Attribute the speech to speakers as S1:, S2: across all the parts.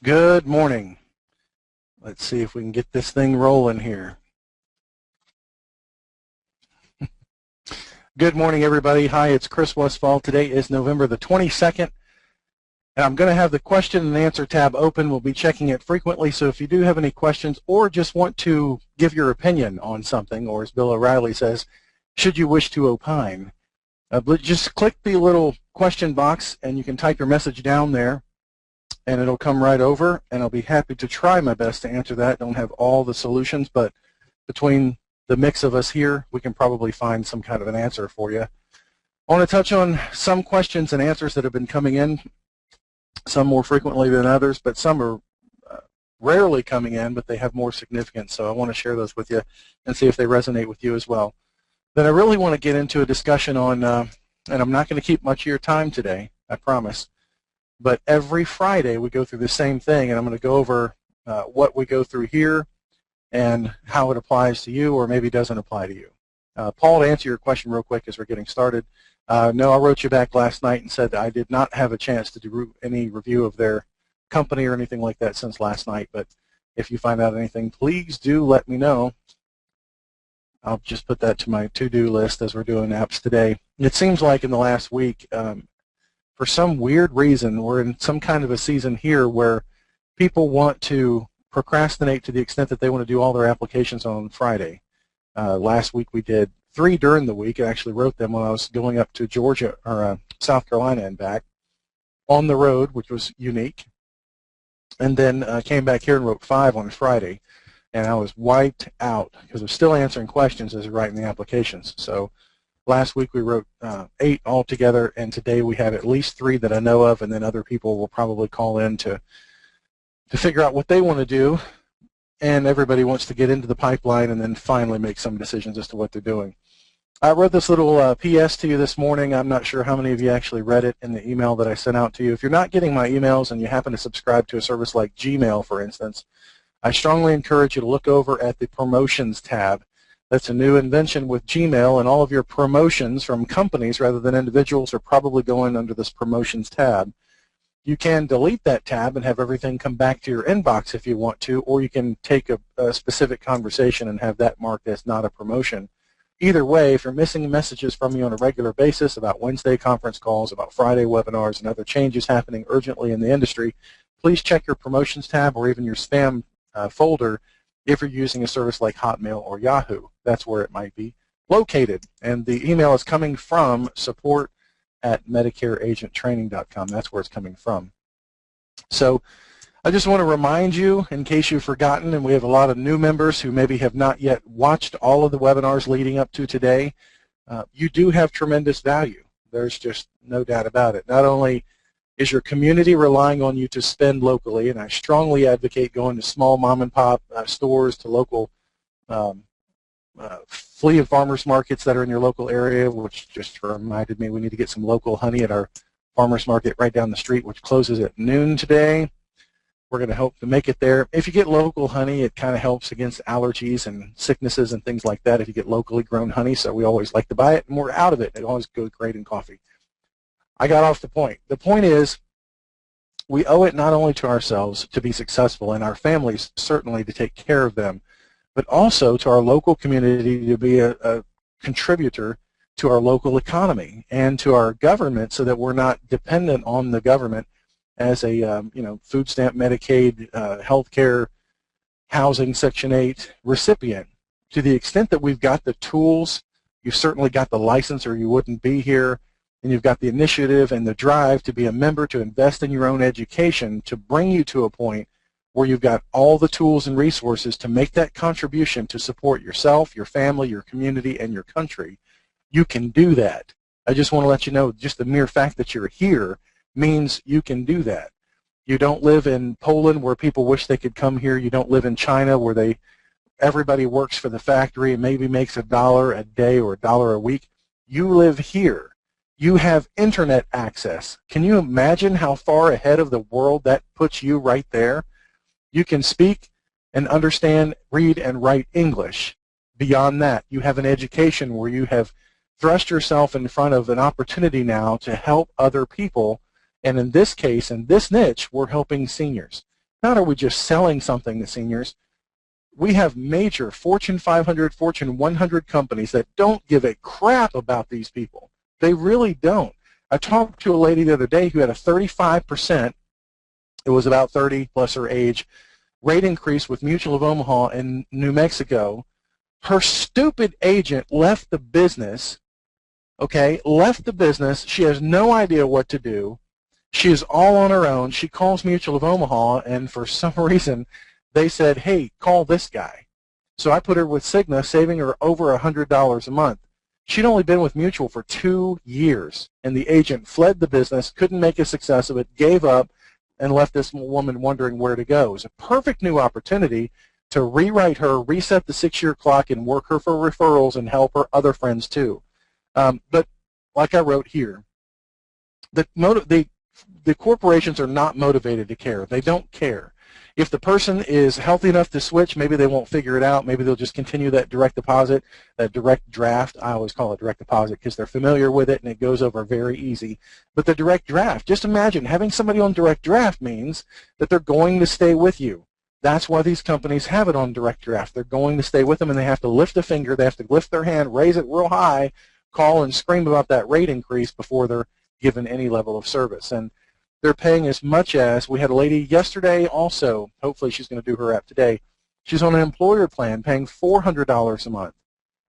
S1: Good morning. Let's see if we can get this thing rolling here. Good morning, everybody. Hi, it's Chris Westfall. Today is November the 22nd, and I'm going to have the question and answer tab open. We'll be checking it frequently, so if you do have any questions or just want to give your opinion on something, or as Bill O'Reilly says, should you wish to opine, just click the little question box, and you can type your message down there, and it'll come right over, and I'll be happy to try my best to answer that. Don't have all the solutions, but between the mix of us here, we can probably find some kind of an answer for you. I want to touch on some questions and answers that have been coming in, some more frequently than others, but some are rarely coming in, but they have more significance, so I want to share those with you and see if they resonate with you as well. Then I really want to get into a discussion on, and I'm not going to keep much of your time today, I promise, but every Friday we go through the same thing, and I'm going to go over what we go through here and how it applies to you or maybe doesn't apply to you. Paul, to answer your question real quick as we're getting started, no, I wrote you back last night and said that I did not have a chance to do any review of their company or anything like that since last night, but if you find out anything, please do let me know. I'll just put that to my to-do list as we're doing apps today. It seems like in the last week, for some weird reason, we're in some kind of a season here where people want to procrastinate to the extent that they want to do all their applications on Friday. Last week we did 3 during the week. I actually wrote them when I was going up to Georgia or South Carolina and back on the road, which was unique. And then came back here and wrote 5 on Friday. And I was wiped out because I'm still answering questions as we're writing the applications. So last week we wrote 8 altogether, and today we have at least 3 that I know of, and then other people will probably call in to figure out what they want to do, and everybody wants to get into the pipeline and then finally make some decisions as to what they're doing. I wrote this little PS to you this morning. I'm not sure how many of you actually read it in the email that I sent out to you. If you're not getting my emails and you happen to subscribe to a service like Gmail, for instance, I strongly encourage you to look over at the Promotions tab. That's a new invention with Gmail, and all of your promotions from companies rather than individuals are probably going under this Promotions tab. You can delete that tab and have everything come back to your inbox if you want to, or you can take a specific conversation and have that marked as not a promotion. Either way, if you're missing messages from me on a regular basis about Wednesday conference calls, about Friday webinars, and other changes happening urgently in the industry, please check your Promotions tab or even your spam folder if you're using a service like Hotmail or Yahoo. That's where it might be located. And the email is coming from support@MedicareAgentTraining.com. That's where it's coming from. So I just want to remind you, in case you've forgotten, and we have a lot of new members who maybe have not yet watched all of the webinars leading up to today, you do have tremendous value. There's just no doubt about it. Not only is your community relying on you to spend locally, and I strongly advocate going to small mom-and-pop stores, to local flea and farmers markets that are in your local area, which just reminded me we need to get some local honey at our farmers market right down the street, which closes at noon today. We're going to hope to make it there. If you get local honey, it kind of helps against allergies and sicknesses and things like that if you get locally grown honey, so we always like to buy it, and we're out of it. It always goes great in coffee. I got off the point. The point is, we owe it not only to ourselves to be successful, and our families certainly to take care of them, but also to our local community to be a contributor to our local economy and to our government, so that we're not dependent on the government as a food stamp, Medicaid, health care, housing, Section 8 recipient. To the extent that we've got the tools, you've certainly got the license or you wouldn't be here, and you've got the initiative and the drive to be a member, to invest in your own education, to bring you to a point where you've got all the tools and resources to make that contribution to support yourself, your family, your community, and your country. You can do that. I just want to let you know, just the mere fact that you're here means you can do that. You don't live in Poland where people wish they could come here. You don't live in China where everybody works for the factory and maybe makes $1 a day or $1 a week. You live here. You have internet access. Can you imagine how far ahead of the world that puts you right there? You can speak and understand, read, and write English. Beyond that, you have an education where you have thrust yourself in front of an opportunity now to help other people. And in this case, in this niche, we're helping seniors. not are we just selling something to seniors, we have major Fortune 500, Fortune 100 companies that don't give a crap about these people. They really don't. I talked to a lady the other day who had a 35%, it was about 30 plus her age, rate increase with Mutual of Omaha in New Mexico. Her stupid agent left the business, okay, left the business. She has no idea what to do. She is all on her own. She calls Mutual of Omaha, and for some reason, they said, hey, call this guy. So I put her with Cigna, saving her over $100 a month. She'd only been with Mutual for 2 years, and the agent fled the business, couldn't make a success of it, gave up, and left this woman wondering where to go. It was a perfect new opportunity to rewrite her, reset the 6-year clock, and work her for referrals and help her other friends too. But like I wrote here, the corporations are not motivated to care. They don't care. If the person is healthy enough to switch, maybe they won't figure it out. Maybe they'll just continue that direct deposit, that direct draft. I always call it direct deposit because they're familiar with it and it goes over very easy. But the direct draft, just imagine having somebody on direct draft means that they're going to stay with you. That's why these companies have it on direct draft. They're going to stay with them, and they have to lift a finger. They have to lift their hand, raise it real high, call and scream about that rate increase before they're given any level of service. And they're paying as much as, we had a lady yesterday also, hopefully she's going to do her app today, she's on an employer plan paying $400 a month,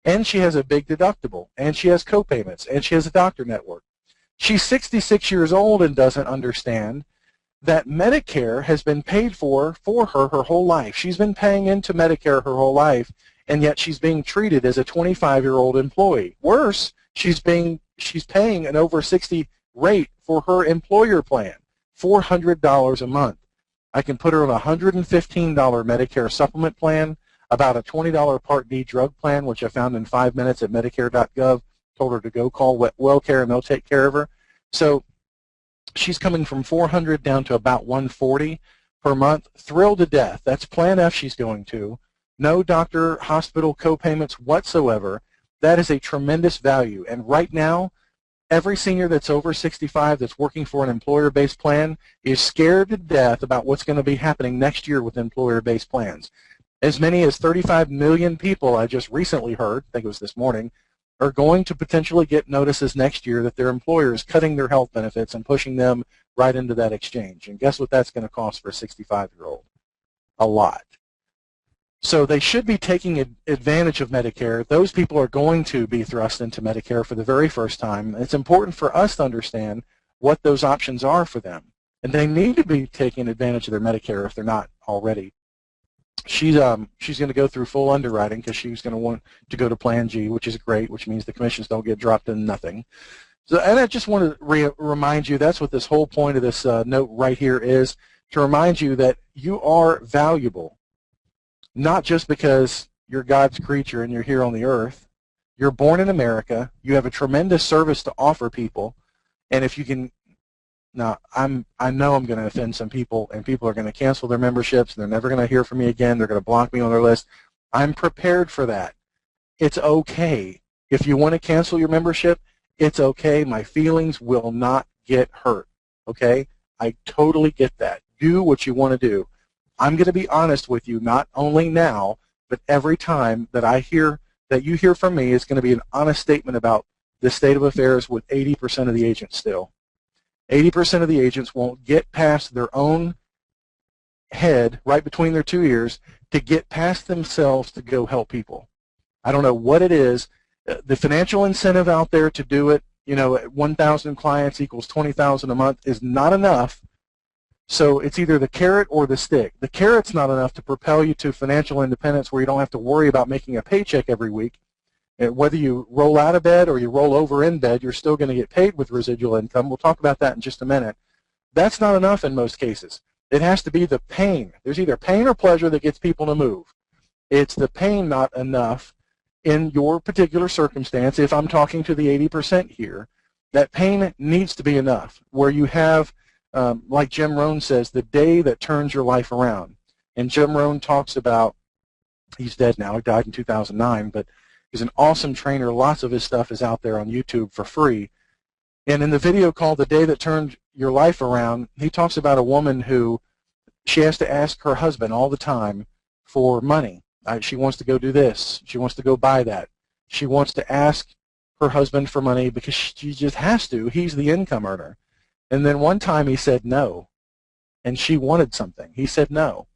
S1: and she has a big deductible, and she has co-payments, and she has a doctor network. She's 66 years old and doesn't understand that Medicare has been paid for her whole life. She's been paying into Medicare her whole life, and yet she's being treated as a 25-year-old employee. Worse, she's paying an over 60 rate for her employer plan, $400 a month. I can put her on a $115 Medicare Supplement plan, about a $20 Part D drug plan, which I found in 5 minutes at Medicare.gov, told her to go call WellCare and they'll take care of her. So she's coming from $400 down to about $140 per month. Thrilled to death. That's Plan F she's going to. No doctor, hospital co-payments whatsoever. That is a tremendous value. And right now, every senior that's over 65 that's working for an employer-based plan is scared to death about what's going to be happening next year with employer-based plans. As many as 35 million people, I just recently heard, I think it was this morning, are going to potentially get notices next year that their employer is cutting their health benefits and pushing them right into that exchange. And guess what that's going to cost for a 65-year-old? A lot. So they should be taking advantage of Medicare. Those people are going to be thrust into Medicare for the very first time. It's important for us to understand what those options are for them. And they need to be taking advantage of their Medicare if they're not already. She's going to go through full underwriting because she's going to want to go to Plan G, which is great, which means the commissions don't get dropped in nothing. So, and I just want to remind you, that's what this whole point of this note right here is, to remind you that you are valuable. Not just because you're God's creature and you're here on the earth. You're born in America. You have a tremendous service to offer people. And if you can, now I know I'm going to offend some people, and people are going to cancel their memberships, and they're never going to hear from me again. They're going to block me on their list. I'm prepared for that. It's okay. If you want to cancel your membership, it's okay. My feelings will not get hurt. Okay? I totally get that. Do what you want to do. I'm going to be honest with you, not only now, but every time that you hear from me is going to be an honest statement about the state of affairs with 80% of the agents still. 80% of the agents won't get past their own head, right between their 2 ears, to get past themselves to go help people. I don't know what it is. The financial incentive out there to do it, 1,000 clients equals $20,000 a month is not enough. So it's either the carrot or the stick. The carrot's not enough to propel you to financial independence where you don't have to worry about making a paycheck every week. And whether you roll out of bed or you roll over in bed, you're still going to get paid with residual income. We'll talk about that in just a minute. That's not enough in most cases. It has to be the pain. There's either pain or pleasure that gets people to move. It's the pain not enough in your particular circumstance. If I'm talking to the 80% here, that pain needs to be enough where you have, like Jim Rohn says, the day that turns your life around. And Jim Rohn talks about, he's dead now, he died in 2009, but he's an awesome trainer. Lots of his stuff is out there on YouTube for free. And in the video called The Day That Turned Your Life Around, he talks about a woman who She has to ask her husband all the time for money. She wants to go do this. She wants to go buy that. She wants to ask her husband for money because she just has to. He's the income earner. And then one time he said no, and she wanted something. He said no.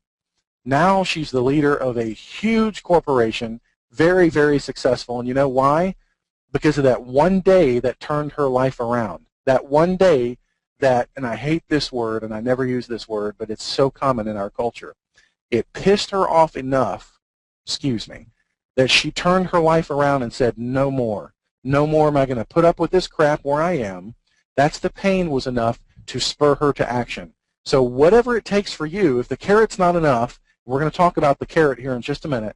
S1: Now she's the leader of a huge corporation, very, very successful. And you know why? Because of that one day that turned her life around. That one day that, and I hate this word, and I never use this word, but it's so common in our culture. It pissed her off enough, that she turned her life around and said, no more. No more am I going to put up with this crap where I am. That's the pain was enough to spur her to action. So whatever it takes for you, if the carrot's not enough, we're going to talk about the carrot here in just a minute,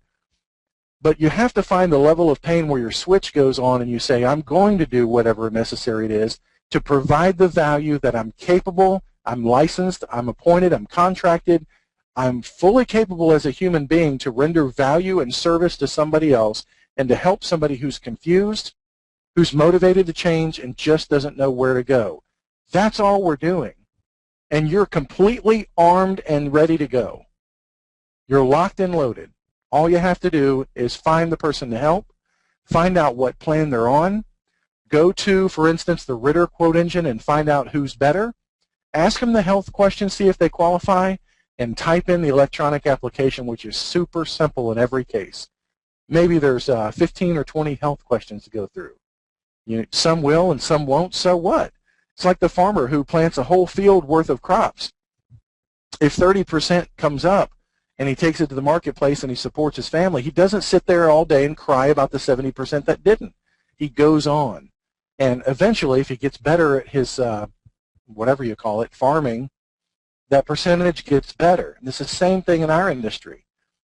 S1: but you have to find the level of pain where your switch goes on and you say, I'm going to do whatever necessary it is to provide the value that I'm capable, I'm licensed, I'm appointed, I'm contracted, I'm fully capable as a human being to render value and service to somebody else and to help somebody who's confused, who's motivated to change and just doesn't know where to go. That's all we're doing. And you're completely armed and ready to go. You're locked and loaded. All you have to do is find the person to help, find out what plan they're on, go to, for instance, the Ritter quote engine and find out who's better, ask them the health question, see if they qualify, and type in the electronic application, which is super simple in every case. Maybe there's 15 or 20 health questions to go through. Some will and some won't, so what? It's like the farmer who plants a whole field worth of crops. If 30% comes up and he takes it to the marketplace and he supports his family, he doesn't sit there all day and cry about the 70% that didn't. He goes on. And eventually, if he gets better at his, whatever you call it, farming, that percentage gets better. And it's the same thing in our industry.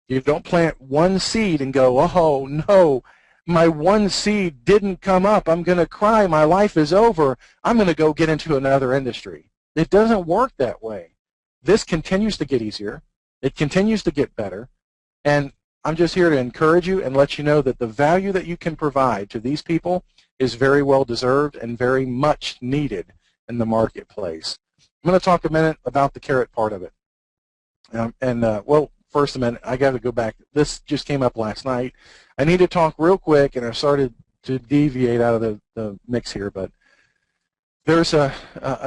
S1: You don't plant one seed and go, oh, no, my one seed didn't come up. I'm going to cry. My life is over. I'm going to go get into another industry. It doesn't work that way. This continues to get easier. It continues to get better. And I'm just here to encourage you and let you know that the value that you can provide to these people is very well deserved and very much needed in the marketplace. I'm going to talk a minute about the carrot part of it. Well, first a minute, I got to go back. This just came up last night. I need to talk real quick, and I started to deviate out of the mix here, but there's a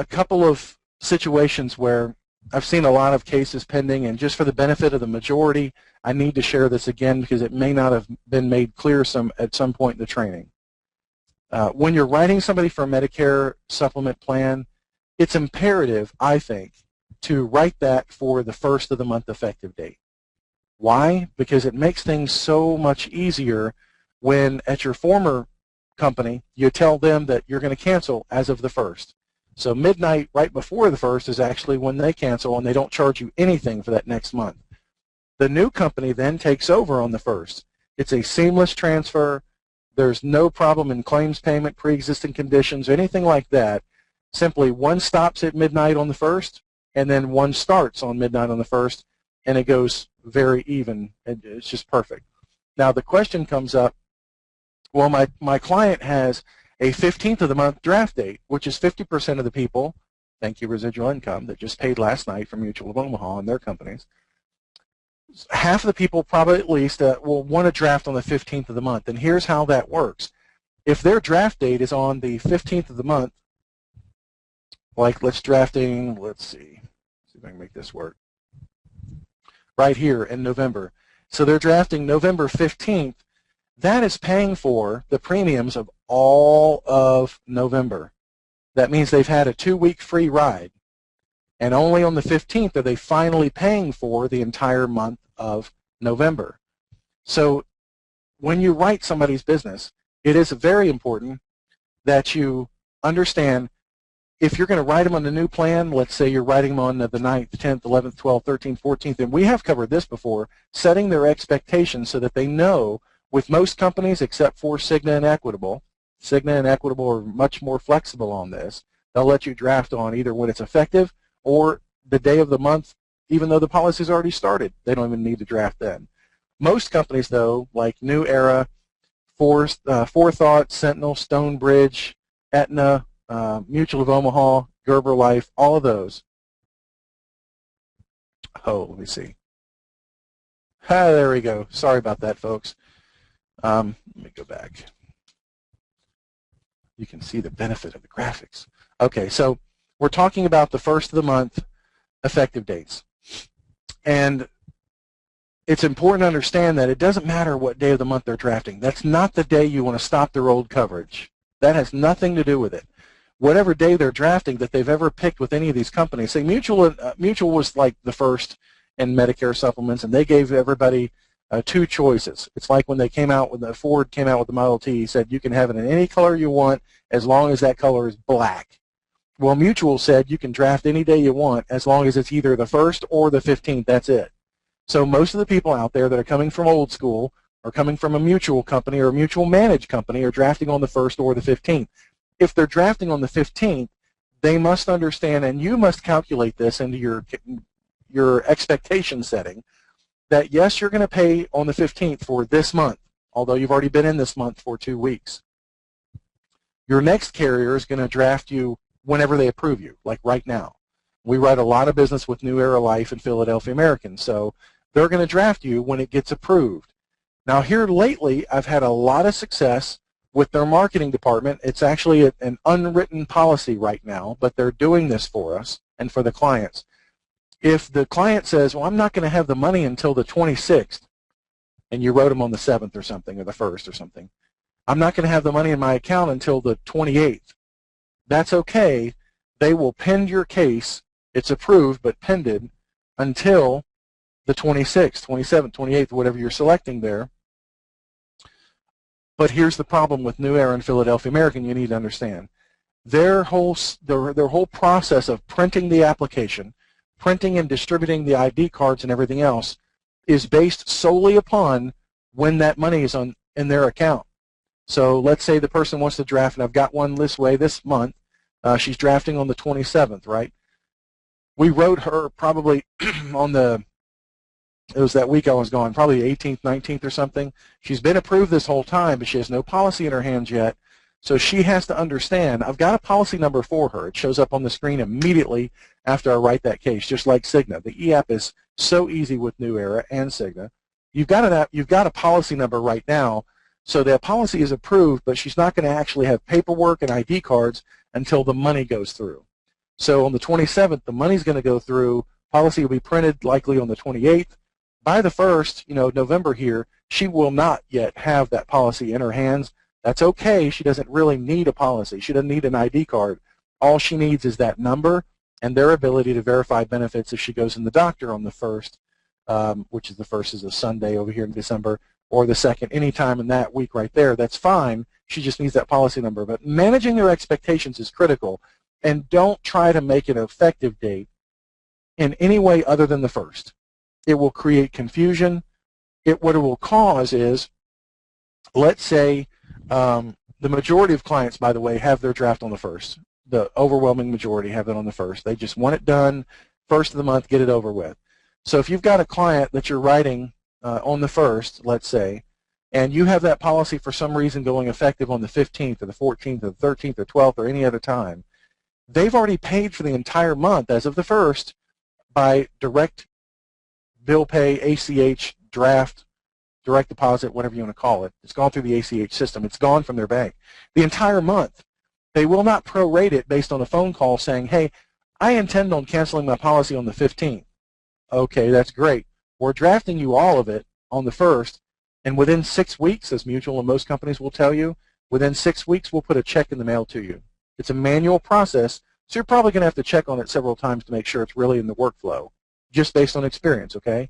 S1: couple of situations where I've seen a lot of cases pending, and just for the benefit of the majority, I need to share this again because it may not have been made clear at some point in the training. When you're writing somebody for a Medicare supplement plan, it's imperative, I think, to write that for the first of the month effective date. Why? Because it makes things so much easier when at your former company you tell them that you're going to cancel as of the 1st. So midnight right before the 1st is actually when they cancel, and they don't charge you anything for that next month. The new company then takes over on the 1st. It's a seamless transfer. There's no problem in claims payment, pre-existing conditions, anything like that. Simply one stops at midnight on the 1st, and then one starts on midnight on the 1st, and it goes very even. It's just perfect. Now the question comes up, well, my client has a 15th of the month draft date, which is 50% of the people, thank you residual income, that just paid last night for Mutual of Omaha and their companies. Half of the people probably at least will want to draft on the 15th of the month, and here's how that works. If their draft date is on the 15th of the month, like let's see if I can make this work, right here in November. So they're drafting November 15th. That is paying for the premiums of all of November. That means they've had a 2-week free ride. And only on the 15th are they finally paying for the entire month of November. So when you write somebody's business, it is very important that you understand if you're going to write them on the new plan, let's say you're writing them on the 9th, 10th, 11th, 12th, 13th, 14th, and we have covered this before, setting their expectations so that they know with most companies except for Cigna and Equitable are much more flexible on this. They'll let you draft on either when it's effective or the day of the month, even though the policy's already started. They don't even need to draft then. Most companies, though, like New Era, Forethought, Sentinel, Stonebridge, Aetna, Mutual of Omaha, Gerber Life, all of those Oh, let me see. Ah, there we go. Sorry about that, folks. Let me go back. You can see the benefit of the graphics. Okay, so we're talking about the first of the month effective dates. And it's important to understand that it doesn't matter what day of the month they're drafting. That's not the day you want to stop their old coverage. That has nothing to do with it. Whatever day they're drafting that they've ever picked with any of these companies, say Mutual was like the first in Medicare supplements, and they gave everybody two choices. It's like when they came out, when the Ford came out with the Model T, he said you can have it in any color you want as long as that color is black. Well, Mutual said you can draft any day you want as long as it's either the 1st or the 15th. That's it. So most of the people out there that are coming from old school or coming from a mutual company or a mutual managed company are drafting on the 1st or the 15th. If they're drafting on the 15th, they must understand, and you must calculate this into your expectation setting, that yes, you're going to pay on the 15th for this month, although you've already been in this month for 2 weeks. Your next carrier is going to draft you whenever they approve you, like right now. We write a lot of business with New Era Life and Philadelphia American, so they're going to draft you when it gets approved. Now here lately, I've had a lot of success with their marketing department. It's actually an unwritten policy right now, but they're doing this for us and for the clients. If the client says, well, I'm not going to have the money until the 26th, and you wrote them on the 7th or something, or the 1st or something, I'm not going to have the money in my account until the 28th. That's okay. They will pend your case. It's approved, but pended until the 26th, 27th, 28th, whatever you're selecting there. But here's the problem with New Era and Philadelphia American you need to understand. Their whole process of printing the application, printing and distributing the ID cards and everything else is based solely upon when that money is in their account. So let's say the person wants to draft, and I've got one this way this month. She's drafting on the 27th, right? We wrote her probably on the, it was that week I was gone, probably the 18th, 19th or something. She's been approved this whole time, but she has no policy in her hands yet. So she has to understand, I've got a policy number for her. It shows up on the screen immediately after I write that case, just like Cigna. The e-app is so easy with New Era and Cigna. You've got a policy number right now, so that policy is approved, but she's not going to actually have paperwork and ID cards until the money goes through. So on the 27th, the money's going to go through. Policy will be printed likely on the 28th. By the 1st, November here, she will not yet have that policy in her hands. That's okay. She doesn't really need a policy. She doesn't need an ID card. All she needs is that number and their ability to verify benefits if she goes in the doctor on the 1st, which is the 1st is a Sunday over here in December, or the 2nd, anytime in that week right there. That's fine. She just needs that policy number. But managing their expectations is critical, and don't try to make an effective date in any way other than the 1st. It will create confusion. What it will cause is, let's say the majority of clients, by the way, have their draft on the 1st. The overwhelming majority have it on the 1st. They just want it done, 1st of the month, get it over with. So if you've got a client that you're writing on the 1st, let's say, and you have that policy for some reason going effective on the 15th or the 14th or the 13th or 12th or any other time, they've already paid for the entire month as of the 1st by direct bill pay, ACH, draft, direct deposit, whatever you want to call it. It's gone through the ACH system. It's gone from their bank. The entire month. They will not prorate it based on a phone call saying, hey, I intend on canceling my policy on the 15th. Okay, that's great. We're drafting you all of it on the 1st, and within 6 weeks, as Mutual and most companies will tell you, within 6 weeks we'll put a check in the mail to you. It's a manual process, so you're probably going to have to check on it several times to make sure it's really in the workflow, just based on experience, okay?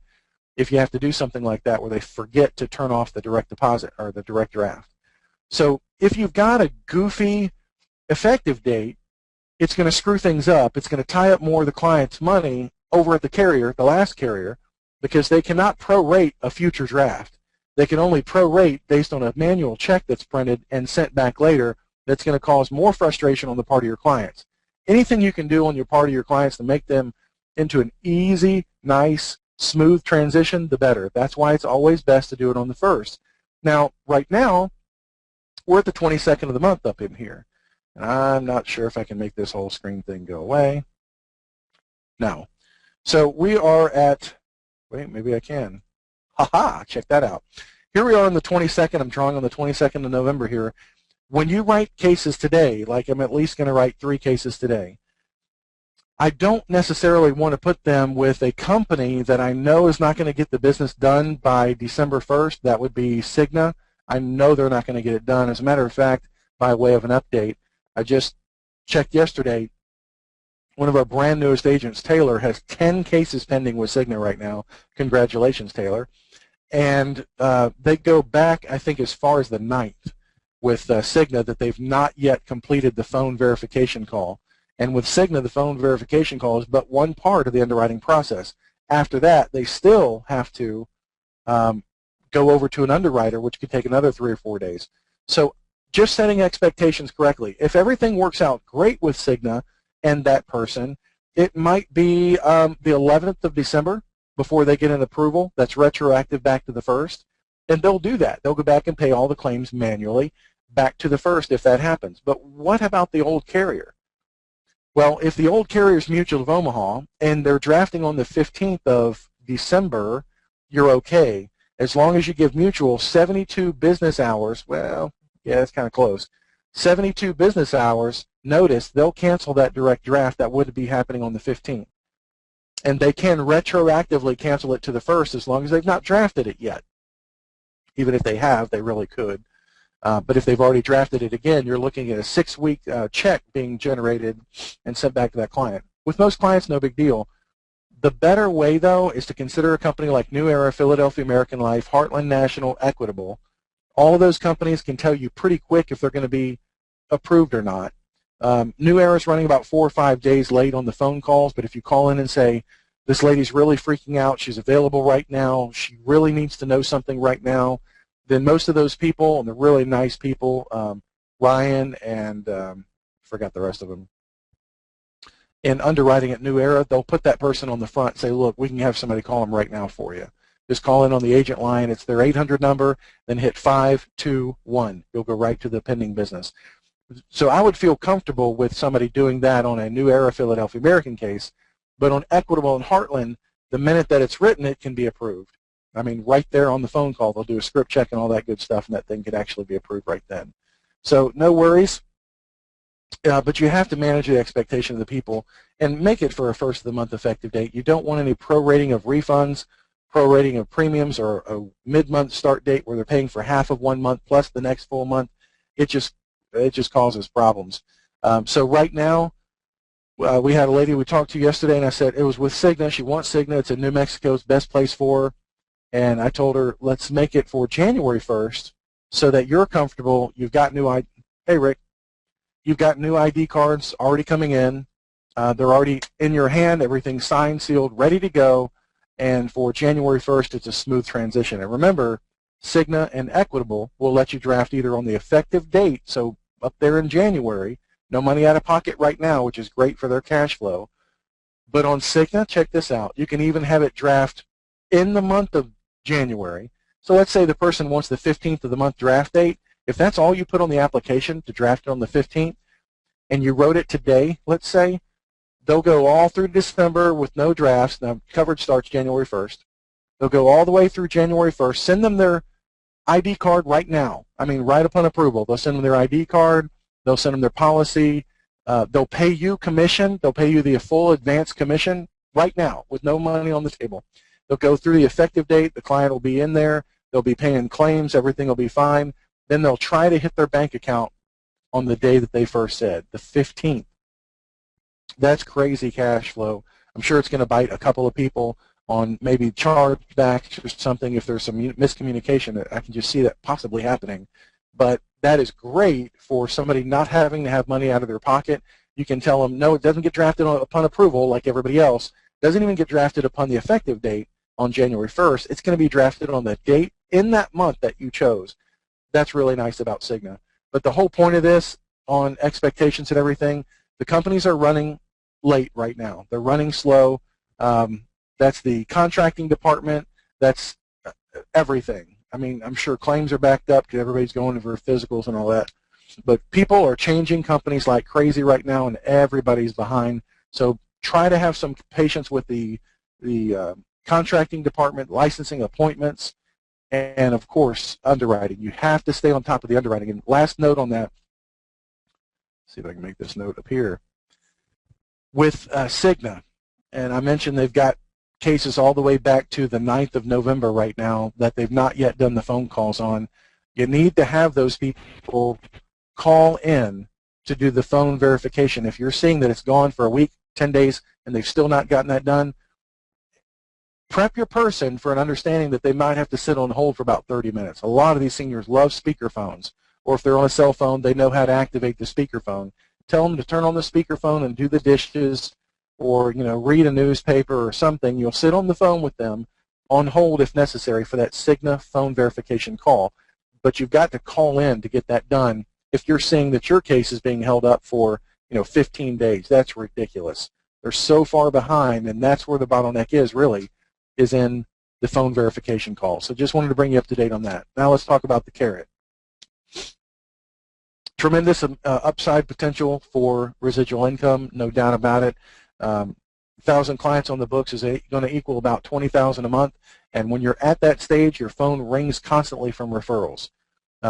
S1: If you have to do something like that where they forget to turn off the direct deposit or the direct draft. So if you've got a goofy effective date, it's going to screw things up. It's going to tie up more of the client's money over at the carrier, the last carrier, because they cannot prorate a future draft. They can only prorate based on a manual check that's printed and sent back later. That's going to cause more frustration on the part of your clients. Anything you can do on your part of your clients to make them into an easy, nice, smooth transition, the better. That's why it's always best to do it on the 1st. Now, right now, we're at the 22nd of the month up in here. And I'm not sure if I can make this whole screen thing go away. No. So we are at, wait, maybe I can. Ha-ha, check that out. Here we are on the 22nd. I'm drawing on the 22nd of November here. When you write cases today, like I'm at least going to write 3 cases today, I don't necessarily want to put them with a company that I know is not going to get the business done by December 1st. That would be Cigna. I know they're not going to get it done. As a matter of fact, by way of an update, I just checked yesterday. One of our brand newest agents, Taylor, has 10 cases pending with Cigna right now. Congratulations, Taylor. And they go back, I think, as far as the 9th with Cigna, that they've not yet completed the phone verification call. And with Cigna, the phone verification call is but one part of the underwriting process. After that, they still have to go over to an underwriter, which could take another 3 or 4 days. So just setting expectations correctly. If everything works out great with Cigna and that person, it might be the 11th of December before they get an approval that's retroactive back to the 1st. And they'll do that. They'll go back and pay all the claims manually back to the 1st if that happens. But what about the old carrier? Well, if the old carrier is Mutual of Omaha and they're drafting on the 15th of December, you're okay. As long as you give Mutual 72 business hours, well, yeah, that's kind of close. 72 business hours notice, they'll cancel that direct draft that would be happening on the 15th. And they can retroactively cancel it to the 1st as long as they've not drafted it yet. Even if they have, they really could. But if they've already drafted it again, you're looking at a 6-week check being generated and sent back to that client. With most clients, no big deal. The better way, though, is to consider a company like New Era, Philadelphia American Life, Heartland National, Equitable. All of those companies can tell you pretty quick if they're going to be approved or not. New Era is running about 4 or 5 days late on the phone calls, but if you call in and say, this lady's really freaking out, she's available right now, she really needs to know something right now, then most of those people, and they're really nice people, Ryan and forgot the rest of them, in underwriting at New Era, they'll put that person on the front and say, look, we can have somebody call them right now for you. Just call in on the agent line. It's their 800 number, then hit 521. You'll go right to the pending business. So I would feel comfortable with somebody doing that on a New Era Philadelphia American case, but on Equitable and Heartland, the minute that it's written, it can be approved. I mean, right there on the phone call, they'll do a script check and all that good stuff, and that thing could actually be approved right then. So no worries, but you have to manage the expectation of the people and make it for a first-of-the-month effective date. You don't want any prorating of refunds, prorating of premiums, or a mid-month start date where they're paying for half of 1 month plus the next full month. It just causes problems. So right now, we had a lady we talked to yesterday, and I said it was with Cigna. She wants Cigna. It's in New Mexico's best place for her. And I told her, let's make it for January 1st so that you're comfortable. You've got new ID. Hey, Rick. You've got new ID cards already coming in. They're already in your hand. Everything's signed, sealed, ready to go. And for January 1st, it's a smooth transition. And remember, Cigna and Equitable will let you draft either on the effective date, so up there in January, no money out of pocket right now, which is great for their cash flow. But on Cigna, check this out. You can even have it draft in the month of January. So let's say the person wants the 15th of the month draft date. If that's all you put on the application to draft it on the 15th, and you wrote it today, let's say, they'll go all through December with no drafts. Now, coverage starts January 1st. They'll go all the way through January 1st. Send them their ID card right now. I mean, right upon approval. They'll send them their ID card. They'll send them their policy. They'll pay you commission. They'll pay you the full advance commission right now with no money on the table. They'll go through the effective date. The client will be in there. They'll be paying claims. Everything will be fine. Then they'll try to hit their bank account on the day that they first said, the 15th. That's crazy cash flow. I'm sure it's going to bite a couple of people on maybe chargebacks or something if there's some miscommunication. I can just see that possibly happening. But that is great for somebody not having to have money out of their pocket. You can tell them, no, it doesn't get drafted upon approval like everybody else. It doesn't even get drafted upon the effective date on January 1st. It's going to be drafted on the date in that month that you chose. That's really nice about Cigna. But the whole point of this on expectations and everything, the companies are running late right now. They're running slow. That's the contracting department. That's everything. I mean, I'm sure claims are backed up because everybody's going for physicals and all that. But people are changing companies like crazy right now, and everybody's behind. So try to have some patience with the contracting department, licensing appointments, and of course underwriting. You have to stay on top of the underwriting. And last note on that, see if I can make this note up here, with Cigna, and I mentioned they've got cases all the way back to the 9th of November right now that they've not yet done the phone calls on. You need to have those people call in to do the phone verification. If you're seeing that it's gone for a week, 10 days, and they've still not gotten that done, prep your person for an understanding that they might have to sit on hold for about 30 minutes. A lot of these seniors love speakerphones, or if they're on a cell phone, they know how to activate the speakerphone. Tell them to turn on the speakerphone and do the dishes, or read a newspaper or something. You'll sit on the phone with them on hold if necessary for that Cigna phone verification call. But you've got to call in to get that done if you're seeing that your case is being held up for 15 days. That's ridiculous. They're so far behind, and that's where the bottleneck is really, is in the phone verification call. So just wanted to bring you up to date on that. Now let's talk about the carrot. Tremendous upside potential for residual income, no doubt about it. 1,000 clients on the books is going to equal about $20,000 a month, and when you're at that stage, your phone rings constantly from referrals.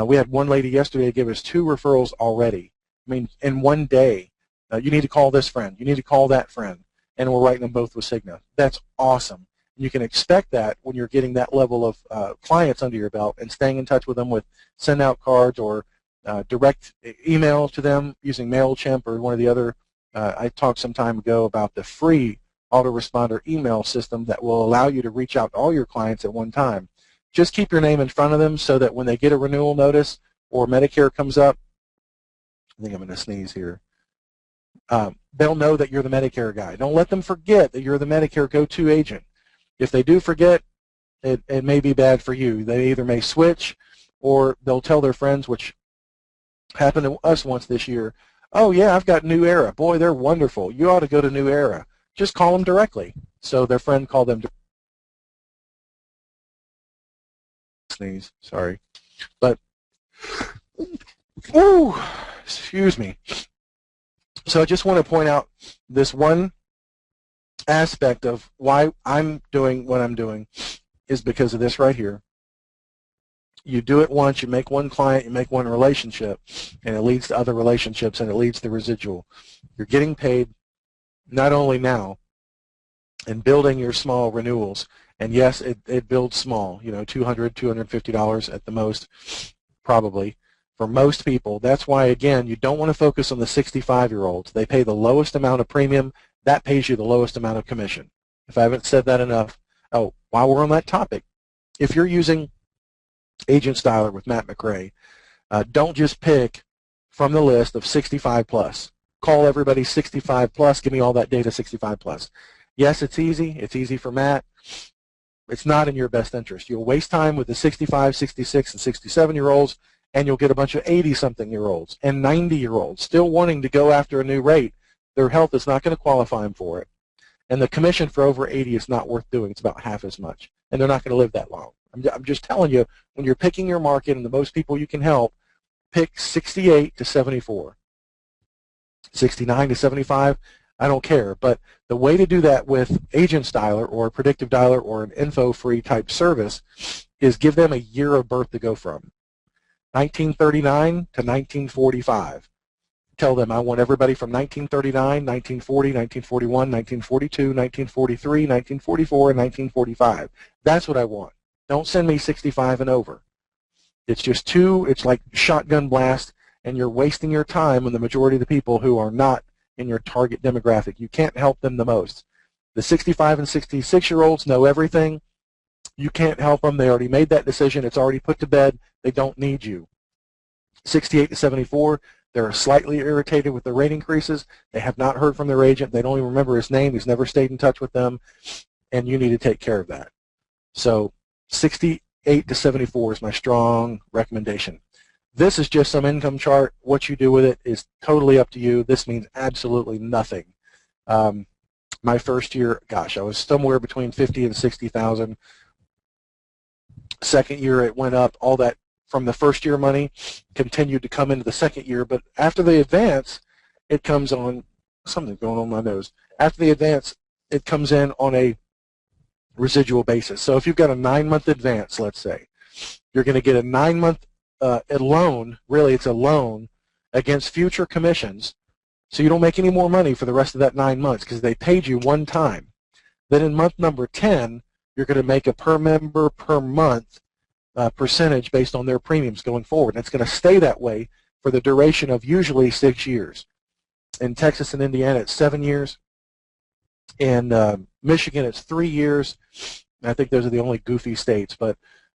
S1: We had one lady yesterday give us 2 referrals already. I mean, in one day. You need to call this friend. You need to call that friend, and we're writing them both with Cigna. That's awesome. You can expect that when you're getting that level of clients under your belt and staying in touch with them with send out cards or direct email to them using MailChimp or one of the other. I talked some time ago about the free autoresponder email system that will allow you to reach out to all your clients at one time. Just keep your name in front of them so that when they get a renewal notice or Medicare comes up, I think I'm going to sneeze here, they'll know that you're the Medicare guy. Don't let them forget that you're the Medicare go-to agent. If they do forget, it may be bad for you. They either may switch or they'll tell their friends, which happened to us once this year, oh yeah, I've got New Era. Boy, they're wonderful. You ought to go to New Era. Just call them directly. So their friend called them directly. Sneeze, sorry. But, ooh, excuse me. So I just want to point out this one aspect of why I'm doing what I'm doing is because of this right here. You do it once, you make one client, you make one relationship, and it leads to other relationships, and it leads to residual. You're getting paid not only now and building your small renewals, and yes, it builds small, $200, $250 at the most, probably. For most people, that's why, again, you don't want to focus on the 65-year-olds. They pay the lowest amount of premium. That pays you the lowest amount of commission. If I haven't said that enough, oh, while we're on that topic, if you're using Agent Styler with Matt McRae, don't just pick from the list of 65 plus. Call everybody 65 plus. Give me all that data 65 plus. Yes, it's easy. It's easy for Matt. It's not in your best interest. You'll waste time with the 65, 66, and 67-year-olds, and you'll get a bunch of 80-something-year-olds and 90-year-olds still wanting to go after a new rate. Their health is not going to qualify them for it. And the commission for over 80 is not worth doing. It's about half as much. And they're not going to live that long. I'm just telling you, when you're picking your market and the most people you can help, pick 68 to 74. 69 to 75, I don't care. But the way to do that with Agent Styler or Predictive Dialer or an info-free type service is give them a year of birth to go from. 1939 to 1945. Tell them I want everybody from 1939, 1940, 1941, 1942, 1943, 1944, and 1945. That's what I want. Don't send me 65 and over. It's just it's like shotgun blast, and you're wasting your time on the majority of the people who are not in your target demographic. You can't help them the most. The 65 and 66-year-olds know everything. You can't help them. They already made that decision. It's already put to bed. They don't need you. 68 to 74, they're slightly irritated with the rate increases. They have not heard from their agent. They don't even remember his name. He's never stayed in touch with them, and you need to take care of that. So 68 to 74 is my strong recommendation. This is just some income chart. What you do with it is totally up to you. This means absolutely nothing. My first year, gosh, I was somewhere between 50 and 60,000. Second year, it went up. All that from the first year money continued to come into the second year, but after the advance, it comes on, something's going on my nose. After the advance, it comes in on a residual basis. So if you've got a 9-month advance, let's say, you're going to get a 9-month loan. Really, it's a loan against future commissions. So you don't make any more money for the rest of that 9 months because they paid you one time. Then in month number 10, you're going to make a per member per month percentage based on their premiums going forward. And it's going to stay that way for the duration of usually 6 years. In Texas and Indiana, it's 7 years. In Michigan, it's 3 years. I think those are the only goofy states. But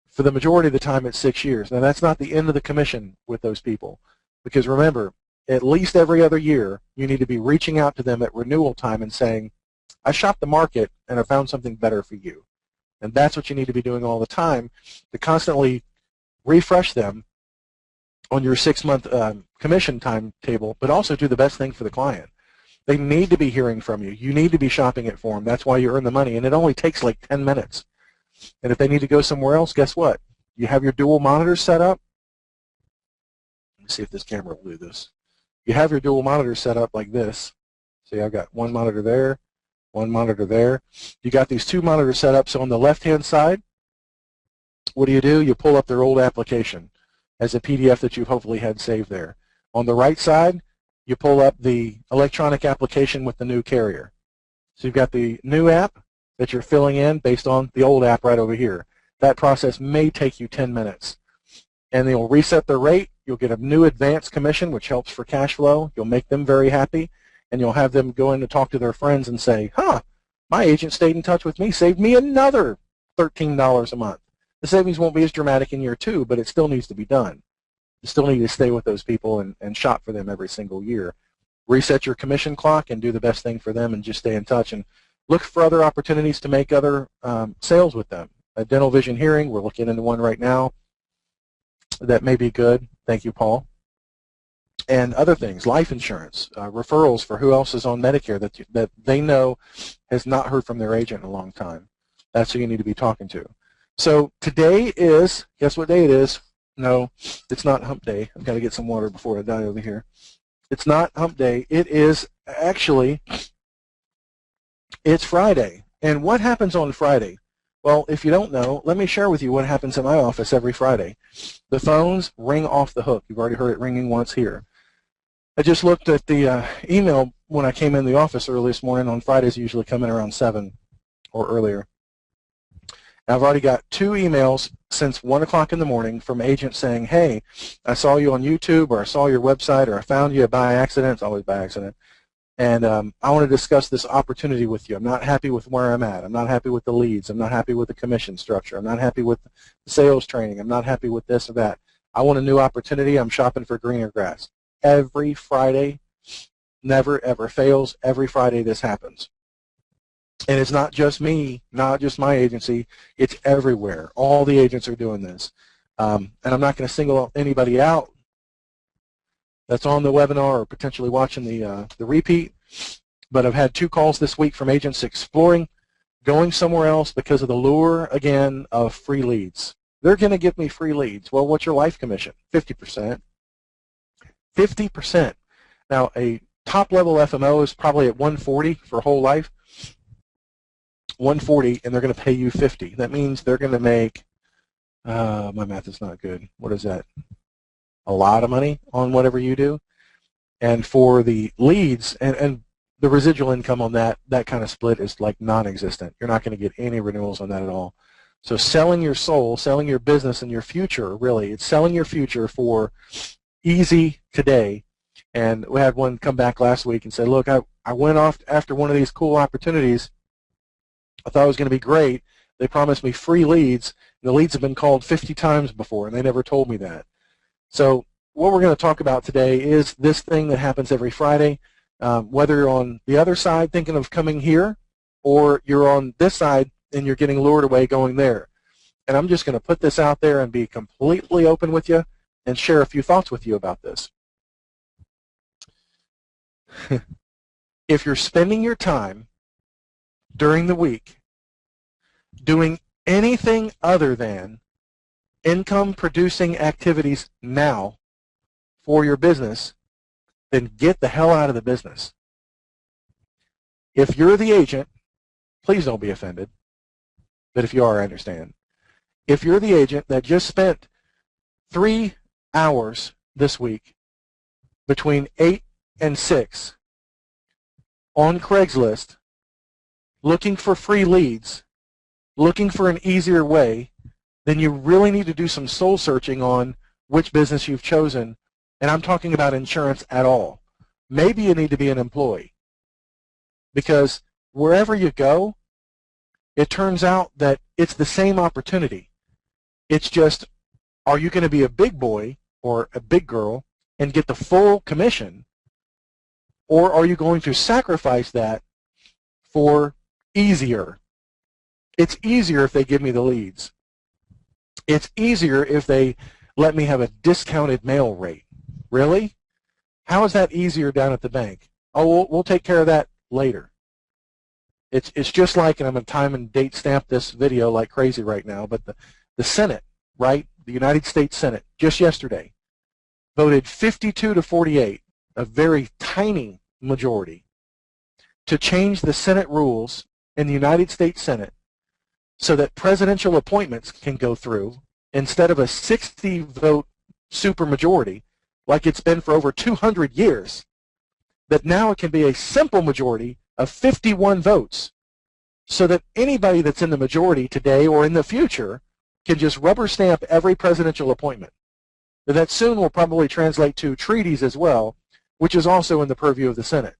S1: for the majority of the time, it's 6 years. Now, that's not the end of the commission with those people. Because remember, at least every other year, you need to be reaching out to them at renewal time and saying, I shopped the market and I found something better for you. And that's what you need to be doing all the time, to constantly refresh them on your 6-month commission timetable, but also do the best thing for the client. They need to be hearing from you. You need to be shopping it for them. That's why you earn the money. And it only takes like 10 minutes. And if they need to go somewhere else, guess what? You have your dual monitors set up. Let me see if this camera will do this. You have your dual monitors set up like this. See, I've got one monitor there, one monitor there. You got these 2 monitors set up. So on the left-hand side, what do? You pull up their old application as a PDF that you've hopefully had saved there. On the right side, you pull up the electronic application with the new carrier. So you've got the new app that you're filling in based on the old app right over here. That process may take you 10 minutes. And they'll reset the rate. You'll get a new advance commission, which helps for cash flow. You'll make them very happy. And you'll have them go in to talk to their friends and say, my agent stayed in touch with me, saved me another $13 a month. The savings won't be as dramatic in year 2, but it still needs to be done. You still need to stay with those people and shop for them every single year. Reset your commission clock and do the best thing for them and just stay in touch and look for other opportunities to make other sales with them. A dental vision hearing, we're looking into one right now. That may be good. Thank you, Paul. And other things, life insurance, referrals for who else is on Medicare that they know has not heard from their agent in a long time. That's who you need to be talking to. So today is, guess what day it is? No, it's not hump day. I've got to get some water before I die over here. It's not hump day. It is actually, it's Friday. And what happens on Friday? Well, if you don't know, let me share with you what happens in my office every Friday. The phones ring off the hook. You've already heard it ringing once here. I just looked at the email when I came in the office early this morning. On Fridays, I usually come in around 7 or earlier. And I've already got 2 emails since 1 o'clock in the morning from agents saying, hey, I saw you on YouTube, or I saw your website, or I found you by accident. It's always by accident. And I want to discuss this opportunity with you. I'm not happy with where I'm at. I'm not happy with the leads. I'm not happy with the commission structure. I'm not happy with the sales training. I'm not happy with this or that. I want a new opportunity. I'm shopping for greener grass. Every Friday, never ever fails. Every Friday this happens. And it's not just me, not just my agency. It's everywhere. All the agents are doing this. And I'm not going to single anybody out that's on the webinar or potentially watching the repeat, but I've had 2 calls this week from agents exploring going somewhere else because of the lure, again, of free leads. They're going to give me free leads. Well, what's your life commission? 50%. 50%. Now, a top-level FMO is probably at 140 for whole life. 140, and they're going to pay you 50. That means they're going to make, my math is not good. What is that? A lot of money on whatever you do. And for the leads and the residual income on that kind of split is like non-existent. You're not going to get any renewals on that at all. So selling your soul, selling your business and your future, really, it's selling your future for easy today. And we had one come back last week and said, look, I went off after one of these cool opportunities. I thought it was going to be great. They promised me free leads. And the leads have been called 50 times before, and they never told me that. So what we're going to talk about today is this thing that happens every Friday, whether you're on the other side thinking of coming here or you're on this side and you're getting lured away going there. And I'm just going to put this out there and be completely open with you and share a few thoughts with you about this. If you're spending your time during the week doing anything other than income-producing activities now for your business, then get the hell out of the business. If you're the agent, please don't be offended, but if you are, I understand. If you're the agent that just spent 3 hours this week between 8 and 6 on Craigslist looking for free leads, looking for an easier way, then you really need to do some soul searching on which business you've chosen. And I'm talking about insurance at all. Maybe you need to be an employee, because wherever you go, it turns out that it's the same opportunity. It's just, are you going to be a big boy or a big girl and get the full commission, or are you going to sacrifice that for easier? It's easier if they give me the leads. It's easier if they let me have a discounted mail rate. Really? How is that easier down at the bank? Oh, we'll take care of that later. It's just like, and I'm going to time and date stamp this video like crazy right now, but the Senate, right, the United States Senate, just yesterday, voted 52 to 48, a very tiny majority, to change the Senate rules in the United States Senate so that presidential appointments can go through instead of a 60-vote supermajority like it's been for over 200 years, that now it can be a simple majority of 51 votes, so that anybody that's in the majority today or in the future can just rubber stamp every presidential appointment. But that soon will probably translate to treaties as well, which is also in the purview of the Senate.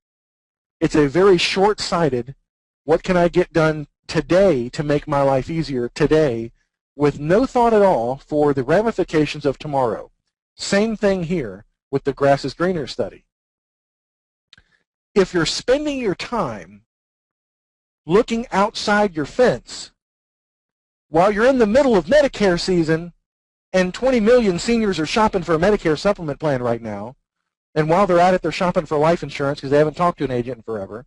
S1: It's a very short-sighted, what can I get done today to make my life easier today, with no thought at all for the ramifications of tomorrow. Same thing here with the grass is greener study. If you're spending your time looking outside your fence while you're in the middle of Medicare season and 20 million seniors are shopping for a Medicare Supplement plan right now, and while they're at it, they're shopping for life insurance because they haven't talked to an agent in forever,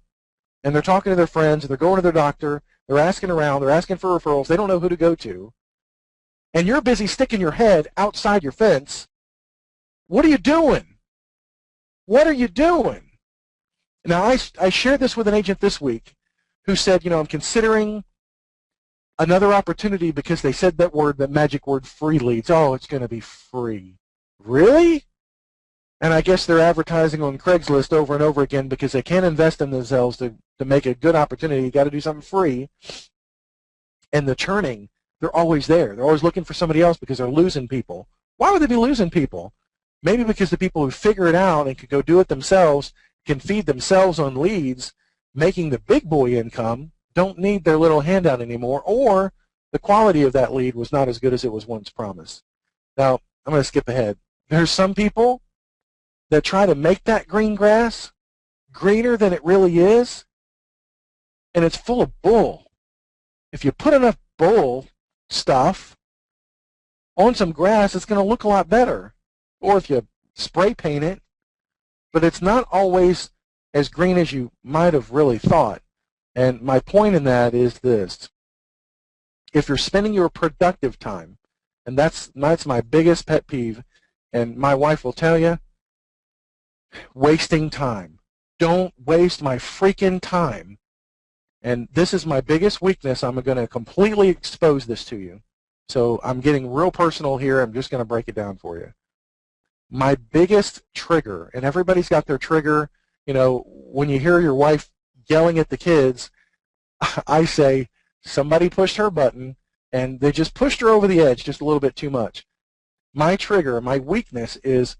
S1: and they're talking to their friends, and they're going to their doctor, they're asking around, they're asking for referrals, they don't know who to go to, and you're busy sticking your head outside your fence, what are you doing? What are you doing? Now, I shared this with an agent this week who said, I'm considering another opportunity because they said that word, that magic word, free leads. Oh, it's going to be free. Really? And I guess they're advertising on Craigslist over and over again because they can't invest in themselves to make a good opportunity. You got to do something free. And the churning, they're always there. They're always looking for somebody else because they're losing people. Why would they be losing people? Maybe because the people who figure it out and could go do it themselves can feed themselves on leads, making the big boy income, don't need their little handout anymore, or the quality of that lead was not as good as it was once promised. Now, I'm going to skip ahead. There's some people that try to make that green grass greener than it really is, and it's full of bull. If you put enough bull stuff on some grass, it's going to look a lot better. Or if you spray paint it, but it's not always as green as you might have really thought. And my point in that is this. If you're spending your productive time, and that's my biggest pet peeve, and my wife will tell you, wasting time. Don't waste my freaking time. And this is my biggest weakness. I'm going to completely expose this to you. So I'm getting real personal here. I'm just going to break it down for you. My biggest trigger, and everybody's got their trigger, when you hear your wife yelling at the kids, I say, somebody pushed her button, and they just pushed her over the edge just a little bit too much. My trigger, my weakness is,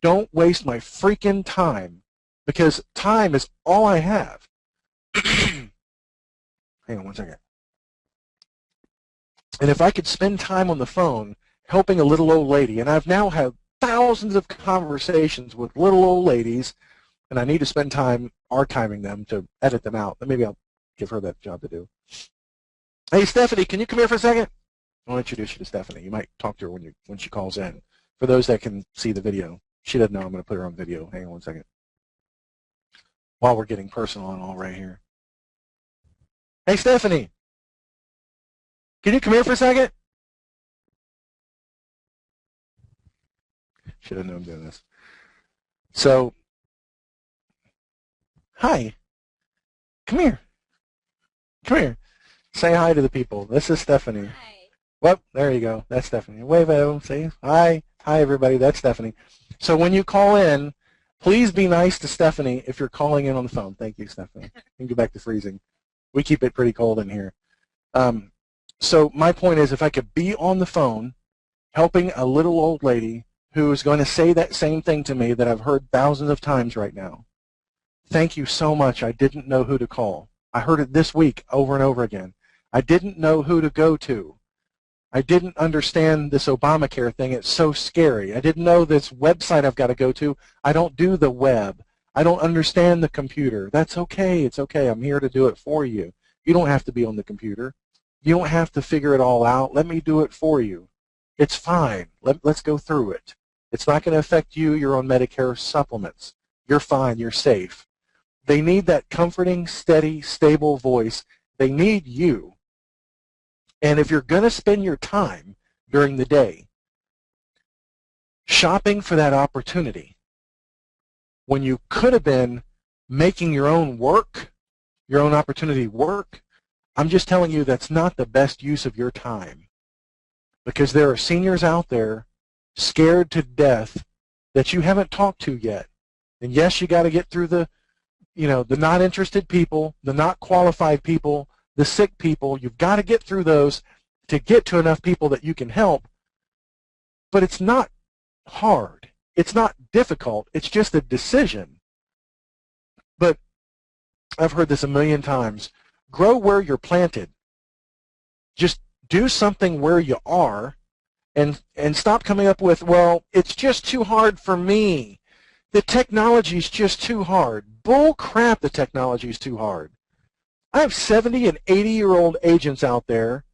S1: don't waste my freaking time, because time is all I have. Hang on one second. And if I could spend time on the phone helping a little old lady, and I've now had thousands of conversations with little old ladies, and I need to spend time archiving them to edit them out. Maybe I'll give her that job to do. Hey, Stephanie, can you come here for a second? I'll introduce you to Stephanie. You might talk to her when she calls in. For those that can see the video. She doesn't know I'm going to put her on video. Hang on one second. While we're getting personal and all right here. Hey, Stephanie, can you come here for a second? She doesn't know I'm doing this. So, hi. Come here. Come here. Say hi to the people. This is Stephanie.
S2: Hi.
S1: Well, there you go. That's Stephanie. Wave at them. Say hi. Hi, everybody. That's Stephanie. So when you call in, please be nice to Stephanie if you're calling in on the phone. Thank you, Stephanie. You can go back to freezing. We keep it pretty cold in here. So my point is, if I could be on the phone helping a little old lady who is going to say that same thing to me that I've heard thousands of times right now. Thank you so much. I didn't know who to call. I heard it this week over and over again. I didn't know who to go to. I didn't understand this Obamacare thing. It's so scary. I didn't know this website I've got to go to. I don't do the web. I don't understand the computer. That's okay. It's okay. I'm here to do it for you. You don't have to be on the computer. You don't have to figure it all out. Let me do it for you. It's fine. Let's go through it. It's not going to affect you. You're on Medicare supplements. You're fine. You're safe. They need that comforting, steady, stable voice. They need you. And if you're going to spend your time during the day shopping for that opportunity when you could have been making your own work, your own opportunity work, I'm just telling you that's not the best use of your time, because there are seniors out there scared to death that you haven't talked to yet. And yes, you got to get through the not interested people, the not qualified people, the sick people. You've got to get through those to get to enough people that you can help. But it's not hard. It's not difficult. It's just a decision. But I've heard this a million times. Grow where you're planted. Just do something where you are and stop coming up with, well, it's just too hard for me. The technology's just too hard. Bull crap, the technology's too hard. I have 70 and 80-year-old agents out there.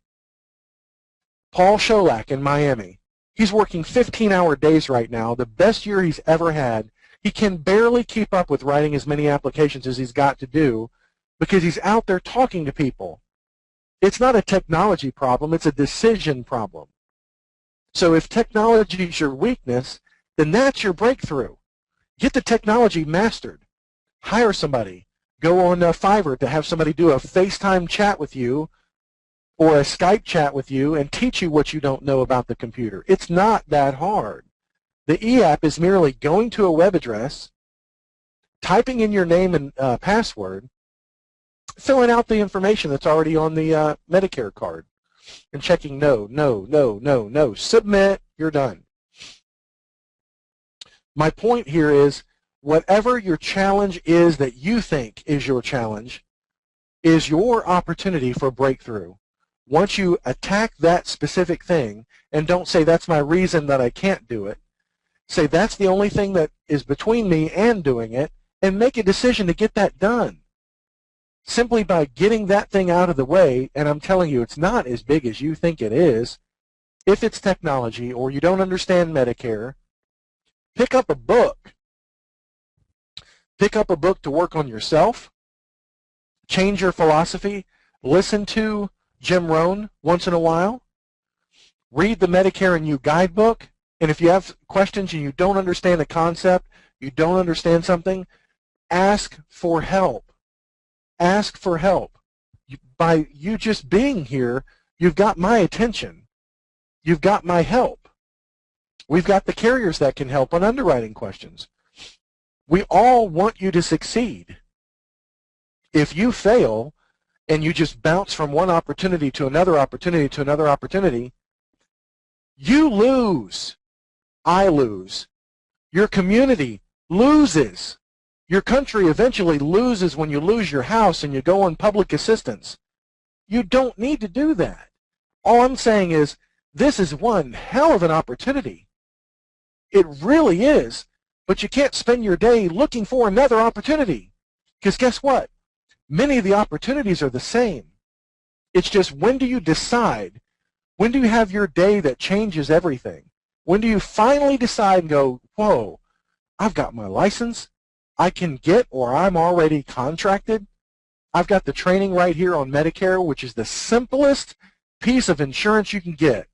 S1: Paul Sholak in Miami. He's working 15-hour days right now, the best year he's ever had. He can barely keep up with writing as many applications as he's got to do because he's out there talking to people. It's not a technology problem, it's a decision problem. So if technology is your weakness, then that's your breakthrough. Get the technology mastered. Hire somebody. Go on Fiverr to have somebody do a FaceTime chat with you or a Skype chat with you and teach you what you don't know about the computer. It's not that hard. The e-app is merely going to a web address, typing in your name and password, filling out the information that's already on the Medicare card, and checking no, no, no, no, no. Submit, you're done. My point here is whatever your challenge is that you think is your challenge is your opportunity for breakthrough. Once you attack that specific thing, and don't say that's my reason that I can't do it, say that's the only thing that is between me and doing it, and make a decision to get that done. Simply by getting that thing out of the way, and I'm telling you it's not as big as you think it is, if it's technology or you don't understand Medicare, pick up a book. Pick up a book to work on yourself, change your philosophy, listen to Jim Rohn once in a while, read the Medicare and You guidebook, and if you have questions and you don't understand a concept, you don't understand something, ask for help. Ask for help. By you just being here, you've got my attention. You've got my help. We've got the carriers that can help on underwriting questions. We all want you to succeed. If you fail and you just bounce from one opportunity to another opportunity to another opportunity, you lose. I lose. Your community loses. Your country eventually loses when you lose your house and you go on public assistance. You don't need to do that. All I'm saying is this is one hell of an opportunity. It really is. But you can't spend your day looking for another opportunity. Because guess what? Many of the opportunities are the same. It's just when do you decide? When do you have your day that changes everything? When do you finally decide and go, whoa, I've got my license. I can get, or I'm already contracted. I've got the training right here on Medicare, which is the simplest piece of insurance you can get.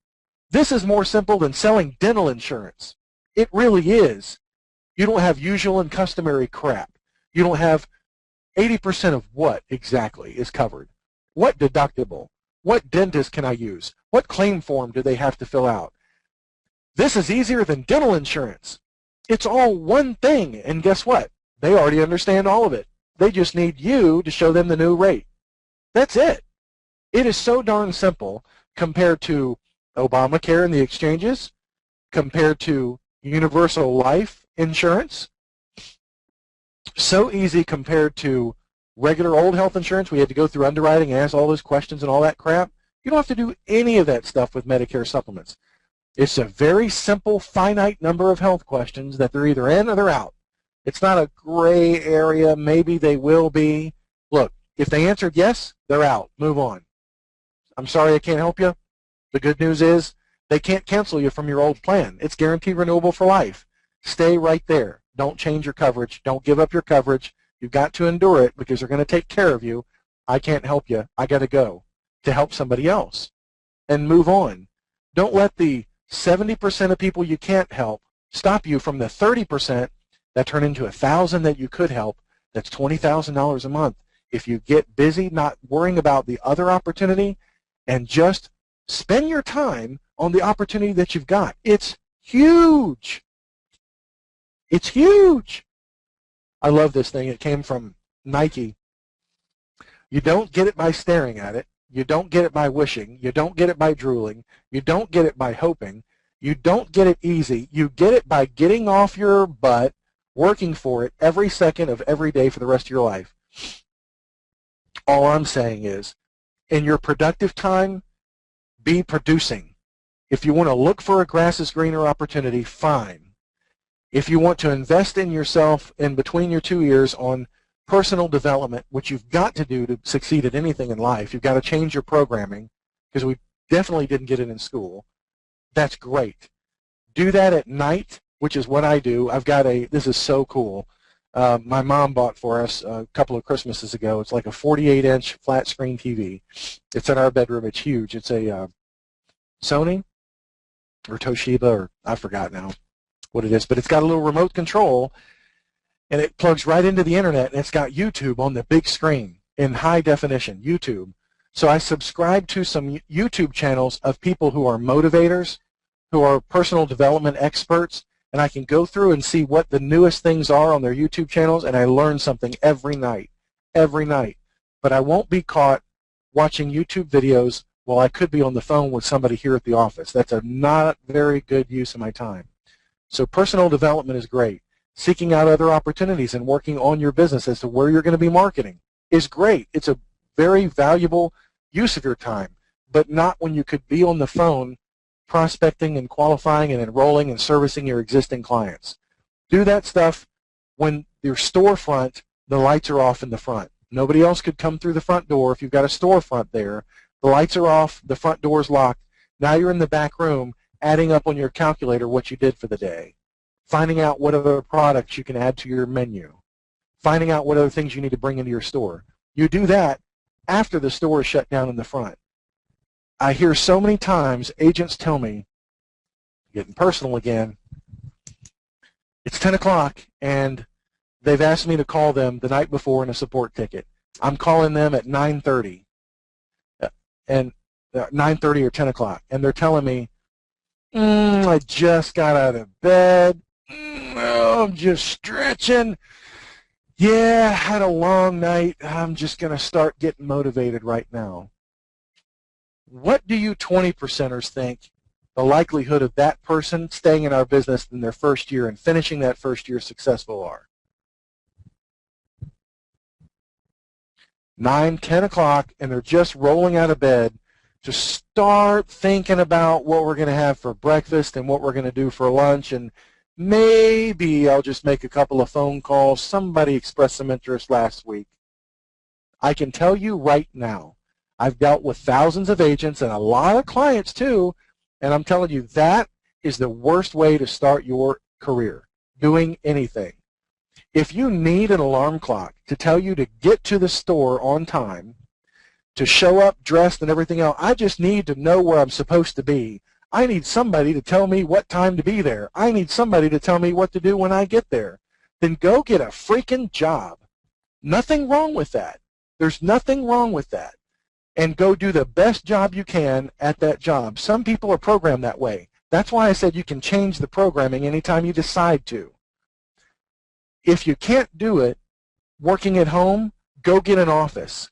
S1: This is more simple than selling dental insurance. It really is. You don't have usual and customary crap. You don't have 80% of what exactly is covered? What deductible? What dentist can I use? What claim form do they have to fill out? This is easier than dental insurance. It's all one thing, and guess what? They already understand all of it. They just need you to show them the new rate. That's it. It is so darn simple compared to Obamacare and the exchanges, compared to universal life insurance. So easy compared to regular old health insurance. We had to go through underwriting and ask all those questions and all that crap. You don't have to do any of that stuff with Medicare supplements. It's a very simple, finite number of health questions that they're either in or they're out. It's not a gray area. Maybe they will be. Look, if they answered yes, they're out. Move on. I'm sorry I can't help you. The good news is they can't cancel you from your old plan. It's guaranteed renewable for life. Stay right there. Don't change your coverage. Don't give up your coverage. You've got to endure it because they're going to take care of you. I can't help you. I got to go to help somebody else and move on. Don't let the 70% of people you can't help stop you from the 30% that turn into 1,000 that you could help. That's $20,000 a month. If you get busy not worrying about the other opportunity and just spend your time on the opportunity that you've got. It's huge. It's huge. I love this thing. It came from Nike. You don't get it by staring at it. You don't get it by wishing. You don't get it by drooling. You don't get it by hoping. You don't get it easy. You get it by getting off your butt, working for it every second of every day for the rest of your life. All I'm saying is, in your productive time, be producing. If you want to look for a grass is greener opportunity, fine. If you want to invest in yourself in between your two ears on personal development, which you've got to do to succeed at anything in life, you've got to change your programming, because we definitely didn't get it in school. That's great. Do that at night, which is what I do. I've got this is so cool. My mom bought for us a couple of Christmases ago. It's like a 48-inch flat screen TV. It's in our bedroom. It's huge. It's a Sony or Toshiba, or I forgot now what it is, but it's got a little remote control, and it plugs right into the internet, and it's got YouTube on the big screen in high definition, YouTube. So I subscribe to some YouTube channels of people who are motivators, who are personal development experts, and I can go through and see what the newest things are on their YouTube channels, and I learn something every night, every night. But I won't be caught watching YouTube videos while I could be on the phone with somebody here at the office. That's a not very good use of my time. So personal development is great. Seeking out other opportunities and working on your business as to where you're going to be marketing is great. It's a very valuable use of your time, but not when you could be on the phone prospecting and qualifying and enrolling and servicing your existing clients. Do that stuff when your storefront, the lights are off in the front. Nobody else could come through the front door if you've got a storefront there. The lights are off, the front door's locked. Now you're in the back room adding up on your calculator what you did for the day, finding out what other products you can add to your menu, finding out what other things you need to bring into your store. You do that after the store is shut down in the front. I hear so many times agents tell me, getting personal again, it's 10 o'clock and they've asked me to call them the night before in a support ticket. I'm calling them at 9:30 and 9:30 or 10 o'clock, and they're telling me, I just got out of bed. I'm just stretching. Yeah, I had a long night. I'm just going to start getting motivated right now. What do you 20%ers think the likelihood of that person staying in our business in their first year and finishing that first year successful are? 9, 10 o'clock, and they're just rolling out of bed to start thinking about what we're going to have for breakfast and what we're going to do for lunch, and maybe I'll just make a couple of phone calls. Somebody expressed some interest last week. I can tell you right now, I've dealt with thousands of agents and a lot of clients too, and I'm telling you that is the worst way to start your career, doing anything. If you need an alarm clock to tell you to get to the store on time, to show up dressed and everything else, I just need to know where I'm supposed to be. I need somebody to tell me what time to be there. I need somebody to tell me what to do when I get there. Then go get a freaking job. Nothing wrong with that. There's nothing wrong with that. And go do the best job you can at that job. Some people are programmed that way. That's why I said you can change the programming anytime you decide to. If you can't do it working at home, go get an office.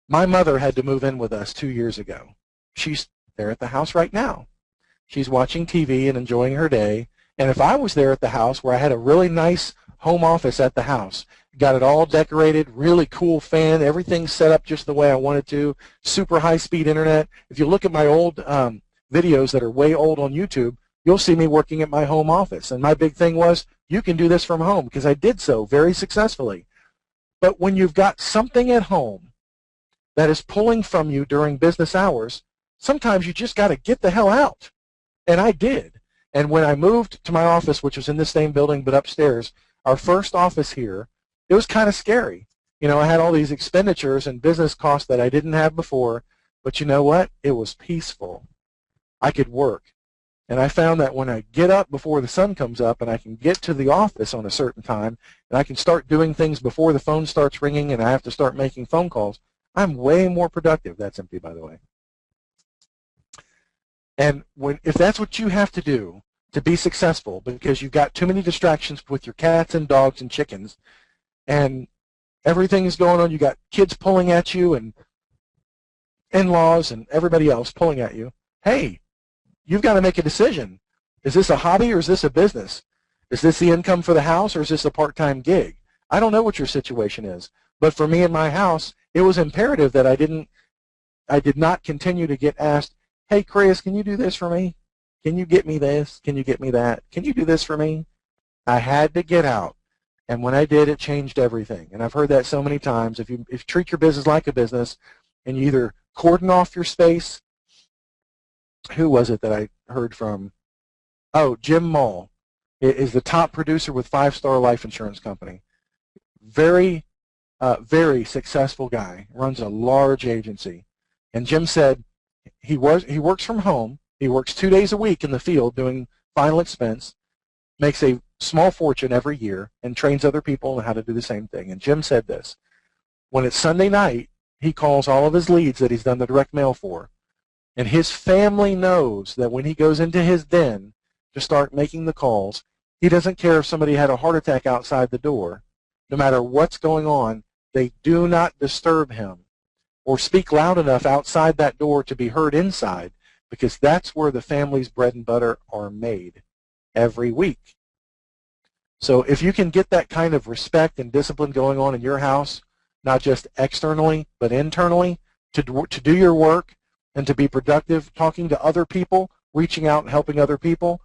S1: My mother had to move in with us 2 years ago. She's there at the house right now. She's watching TV and enjoying her day. And if I was there at the house where I had a really nice home office at the house, got it all decorated, really cool fan, everything set up just the way I wanted to, super high-speed internet. If you look at my old videos that are way old on YouTube, you'll see me working at my home office. And my big thing was, you can do this from home, because I did so very successfully. But when you've got something at home that is pulling from you during business hours, sometimes you just got to get the hell out. And I did. And when I moved to my office, which was in the same building but upstairs, our first office here, it was kind of scary. You know, I had all these expenditures and business costs that I didn't have before, but you know what? It was peaceful. I could work. And I found that when I get up before the sun comes up and I can get to the office on a certain time and I can start doing things before the phone starts ringing and I have to start making phone calls, I'm way more productive. That's empty, by the way. And if that's what you have to do to be successful, because you've got too many distractions with your cats and dogs and chickens, and everything is going on, you got kids pulling at you and in-laws and everybody else pulling at you, hey, you've got to make a decision. Is this a hobby or is this a business? Is this the income for the house or is this a part-time gig? I don't know what your situation is, but for me and my house, it was imperative that I did not continue to get asked, hey, Chris, can you do this for me? Can you get me this? Can you get me that? Can you do this for me? I had to get out. And when I did, it changed everything. And I've heard that so many times. If you treat your business like a business and you either cordon off your space, who was it that I heard from? Oh, Jim Mull is the top producer with 5-Star Life Insurance Company. Very successful guy, runs a large agency. And Jim said he works from home. He works 2 days a week in the field doing final expense, makes a small fortune every year, and trains other people on how to do the same thing. And Jim said this: when it's Sunday night, he calls all of his leads that he's done the direct mail for, and his family knows that when he goes into his den to start making the calls, he doesn't care if somebody had a heart attack outside the door. No matter what's going on, they do not disturb him or speak loud enough outside that door to be heard inside, because that's where the family's bread and butter are made every week. So if you can get that kind of respect and discipline going on in your house, not just externally but internally, to do your work and to be productive, talking to other people, reaching out and helping other people,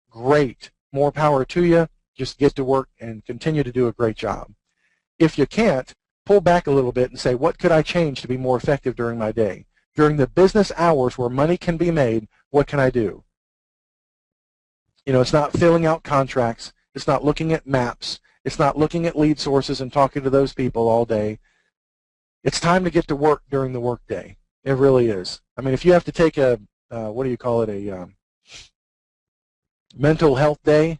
S1: great. More power to you. Just get to work and continue to do a great job. If you can't, pull back a little bit and say, what could I change to be more effective during my day? During the business hours where money can be made, what can I do? You know, it's not filling out contracts. It's not looking at maps. It's not looking at lead sources and talking to those people all day. It's time to get to work during the workday. It really is. I mean, if you have to take a, what do you call it, a mental health day,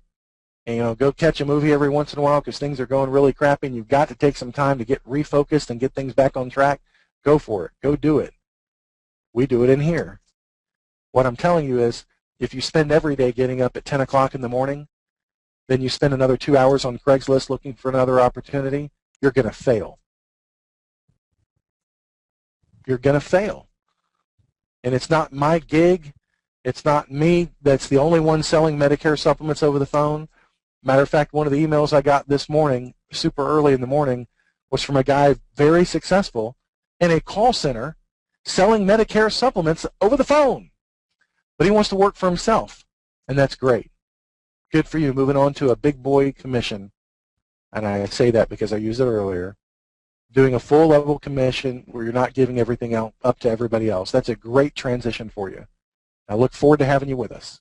S1: and, you know, go catch a movie every once in a while because things are going really crappy and you've got to take some time to get refocused and get things back on track, go for it. Go do it. We do it in here. What I'm telling you is, if you spend every day getting up at 10 o'clock in the morning, then you spend another 2 hours on Craigslist looking for another opportunity, you're going to fail. You're going to fail. And it's not my gig. It's not me that's the only one selling Medicare supplements over the phone. Matter of fact, one of the emails I got this morning, super early in the morning, was from a guy very successful in a call center selling Medicare supplements over the phone. But he wants to work for himself, and that's great. Good for you. Moving on to a big boy commission, and I say that because I used it earlier. Doing a full level commission where you're not giving everything out up to everybody else. That's a great transition for you. I look forward to having you with us.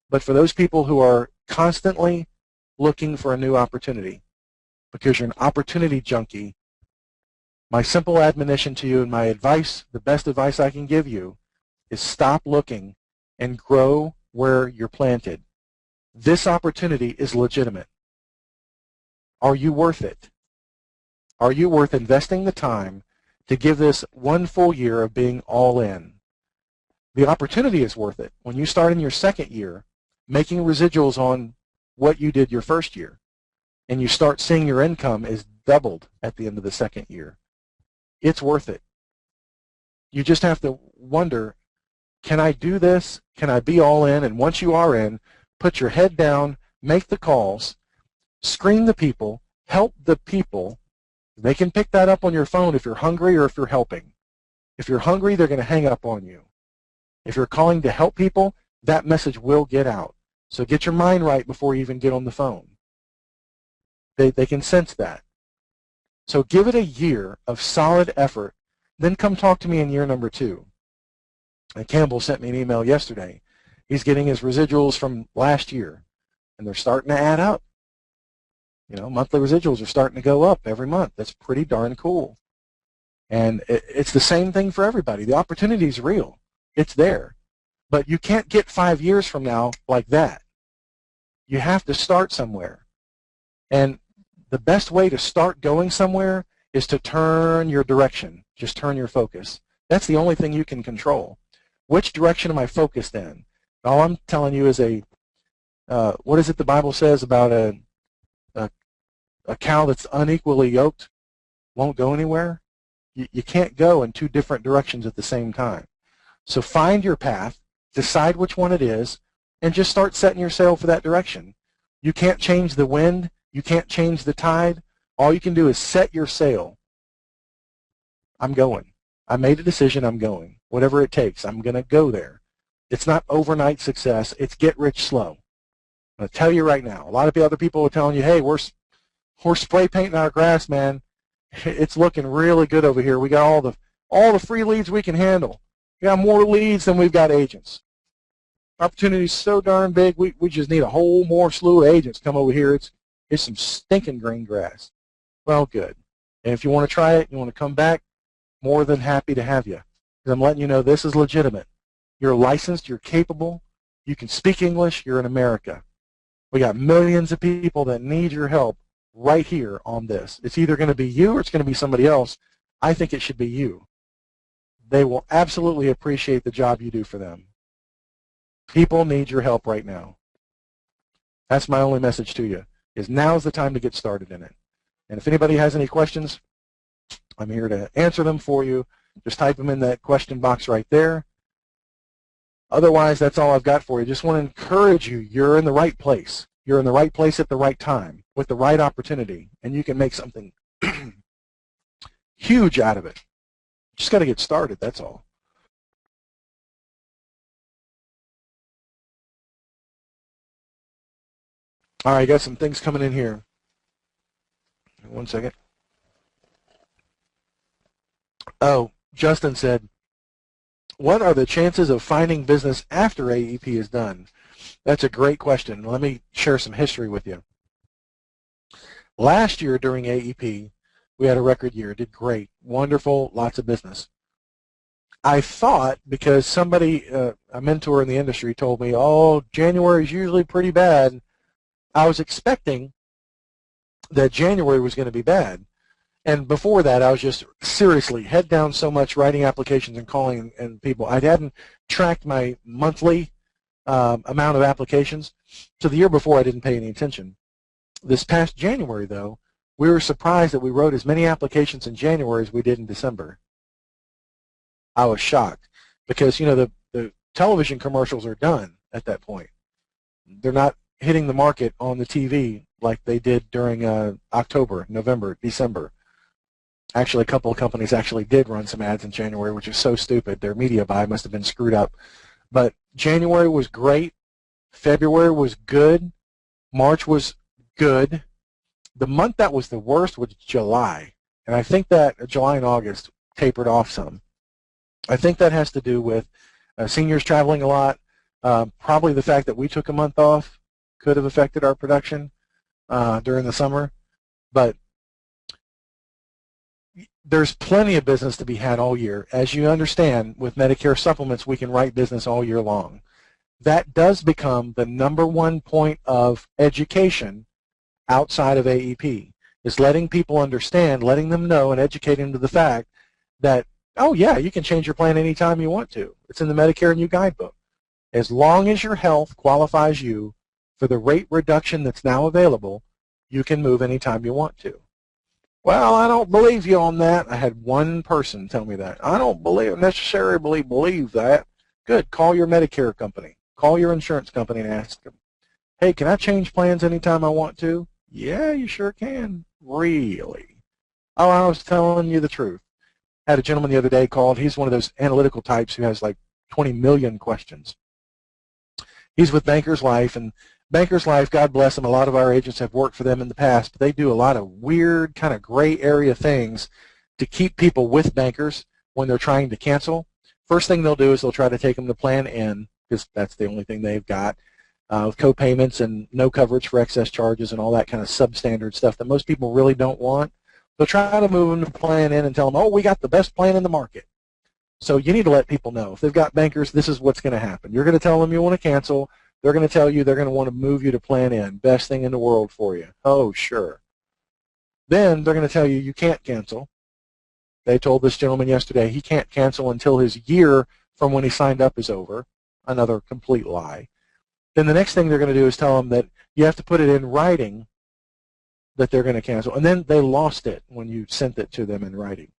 S1: But for those people who are constantly looking for a new opportunity because you're an opportunity junkie, my simple admonition to you and my advice, the best advice I can give you, is stop looking and grow where you're planted. This opportunity is legitimate. Are you worth it? Are you worth investing the time to give this one full year of being all in? The opportunity is worth it. When you start in your second year, making residuals on what you did your first year, and you start seeing your income is doubled at the end of the second year, it's worth it. You just have to wonder, can I do this? Can I be all in? And once you are in, put your head down, make the calls, screen the people, help the people. They can pick that up on your phone if you're hungry or if you're helping. If you're hungry, they're going to hang up on you. If you're calling to help people, that message will get out. So get your mind right before you even get on the phone. They can sense that. So give it a year of solid effort, then come talk to me in year number 2. And Campbell sent me an email yesterday. He's getting his residuals from last year, and they're starting to add up. You know, monthly residuals are starting to go up every month. That's pretty darn cool. And it's the same thing for everybody. The opportunity is real. It's there. But you can't get 5 years from now like that. You have to start somewhere. And the best way to start going somewhere is to turn your direction. Just turn your focus. That's the only thing you can control. Which direction am I focused in? All I'm telling you is what is it the Bible says about a cow that's unequally yoked won't go anywhere? You can't go in 2 different directions at the same time. So find your path, decide which one it is, and just start setting your sail for that direction. You can't change the wind. You can't change the tide. All you can do is set your sail. I'm going. I made a decision. I'm going. Whatever it takes, I'm going to go there. It's not overnight success. It's get rich slow. I'm going to tell you right now. A lot of the other people are telling you, hey, we're spray painting our grass, man. It's looking really good over here. We got all the free leads we can handle. We got more leads than we've got agents. Opportunity is so darn big, we just need a whole more slew of agents come over here. It's some stinking green grass. Well, good. And if you want to try it, you want to come back, more than happy to have you. Because I'm letting you know this is legitimate. You're licensed, you're capable, you can speak English, you're in America. We got millions of people that need your help right here on this. It's either going to be you or it's going to be somebody else. I think it should be you. They will absolutely appreciate the job you do for them. People need your help right now. That's my only message to you, is now's the time to get started in it. And if anybody has any questions, I'm here to answer them for you. Just type them in that question box right there. Otherwise, that's all I've got for you. Just want to encourage you, you're in the right place. You're in the right place at the right time with the right opportunity, and you can make something huge out of it. Just got to get started, that's all. All right, I got some things coming in here. One second. Oh, Justin said, what are the chances of finding business after AEP is done? That's a great question. Let me share some history with you. Last year during AEP, we had a record year. Did great. Wonderful. Lots of business. I thought, because somebody, a mentor in the industry told me, oh, January is usually pretty bad, I was expecting that January was going to be bad. And before that, I was just seriously head down so much writing applications and calling and people. I hadn't tracked my monthly amount of applications. So the year before, I didn't pay any attention. This past January, though, we were surprised that we wrote as many applications in January as we did in December. I was shocked because, you know, the television commercials are done at that point. They're not hitting the market on the TV like they did during October, November, December. Actually, a couple of companies actually did run some ads in January, which is so stupid. Their media buy must have been screwed up. But January was great. February was good. March was good. The month that was the worst was July. And I think that July and August tapered off some. I think that has to do with seniors traveling a lot. Probably the fact that we took a month off could have affected our production during the summer. But there's plenty of business to be had all year. As you understand, with Medicare supplements, we can write business all year long. That does become the #1 point of education outside of AEP. is letting people understand, letting them know and educating them to the fact that, oh yeah, you can change your plan anytime you want to. It's in the Medicare New Guidebook. As long as your health qualifies you for the rate reduction that's now available, you can move anytime you want to. Well, I don't believe you on that. I had one person tell me that. I don't necessarily believe that. Good. Call your Medicare company. Call your insurance company and ask them, hey, can I change plans anytime I want to? Yeah, you sure can. Really? Oh, I was telling you the truth. I had a gentleman the other day called. He's one of those analytical types who has like 20 million questions. He's with Bankers Life, and Bankers Life, God bless them, a lot of our agents have worked for them in the past, but they do a lot of weird kind of gray area things to keep people with Bankers when they're trying to cancel. First thing they'll do is they'll try to take them to Plan N, because that's the only thing they've got, with co-payments and no coverage for excess charges and all that kind of substandard stuff that most people really don't want. They'll try to move them to Plan N and tell them, oh, we got the best plan in the market. So you need to let people know. If they've got Bankers, this is what's going to happen. You're going to tell them you want to cancel. They're going to tell you they're going to want to move you to Plan N. Best thing in the world for you. Oh, sure. Then they're going to tell you you can't cancel. They told this gentleman yesterday he can't cancel until his year from when he signed up is over. Another complete lie. Then the next thing they're going to do is tell him that you have to put it in writing that they're going to cancel. And then they lost it when you sent it to them in writing.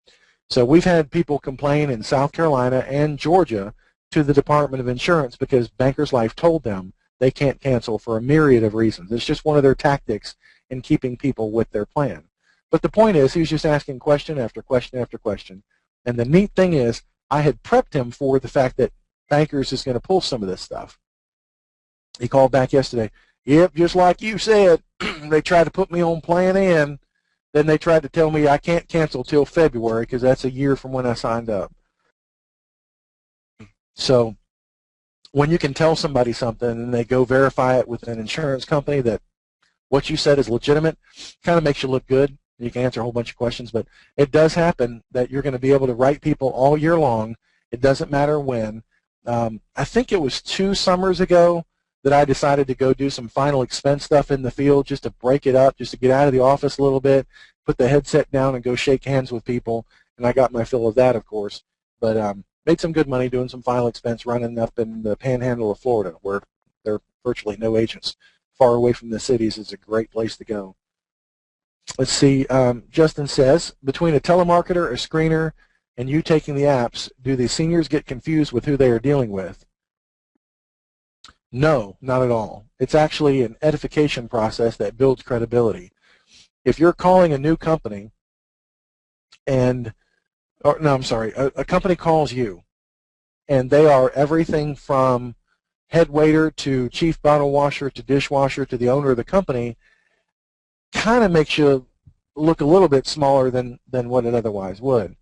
S1: So we've had people complain in South Carolina and Georgia to the Department of Insurance because Bankers Life told them they can't cancel for a myriad of reasons. It's just one of their tactics in keeping people with their plan. But the point is, he was just asking question after question after question. And the neat thing is, I had prepped him for the fact that Bankers is going to pull some of this stuff. He called back yesterday. Yep, just like you said, they tried to put me on Plan N. Then they tried to tell me I can't cancel till February because that's a year from when I signed up. So when you can tell somebody something and they go verify it with an insurance company that what you said is legitimate, kind of makes you look good. You can answer a whole bunch of questions, but it does happen that you're going to be able to write people all year long. It doesn't matter when. I think it was 2 summers ago that I decided to go do some final expense stuff in the field just to break it up, just to get out of the office a little bit, put the headset down and go shake hands with people. And I got my fill of that, of course. But made some good money doing some final expense running up in the panhandle of Florida where there are virtually no agents. Far away from the cities is a great place to go. Let's see. Justin says, between a telemarketer, a screener, and you taking the apps, do the seniors get confused with who they are dealing with? No, not at all. It's actually an edification process that builds credibility. If you're calling a new company and, or no, I'm sorry, a company calls you and they are everything from head waiter to chief bottle washer to dishwasher to the owner of the company, kind of makes you look a little bit smaller than what it otherwise would.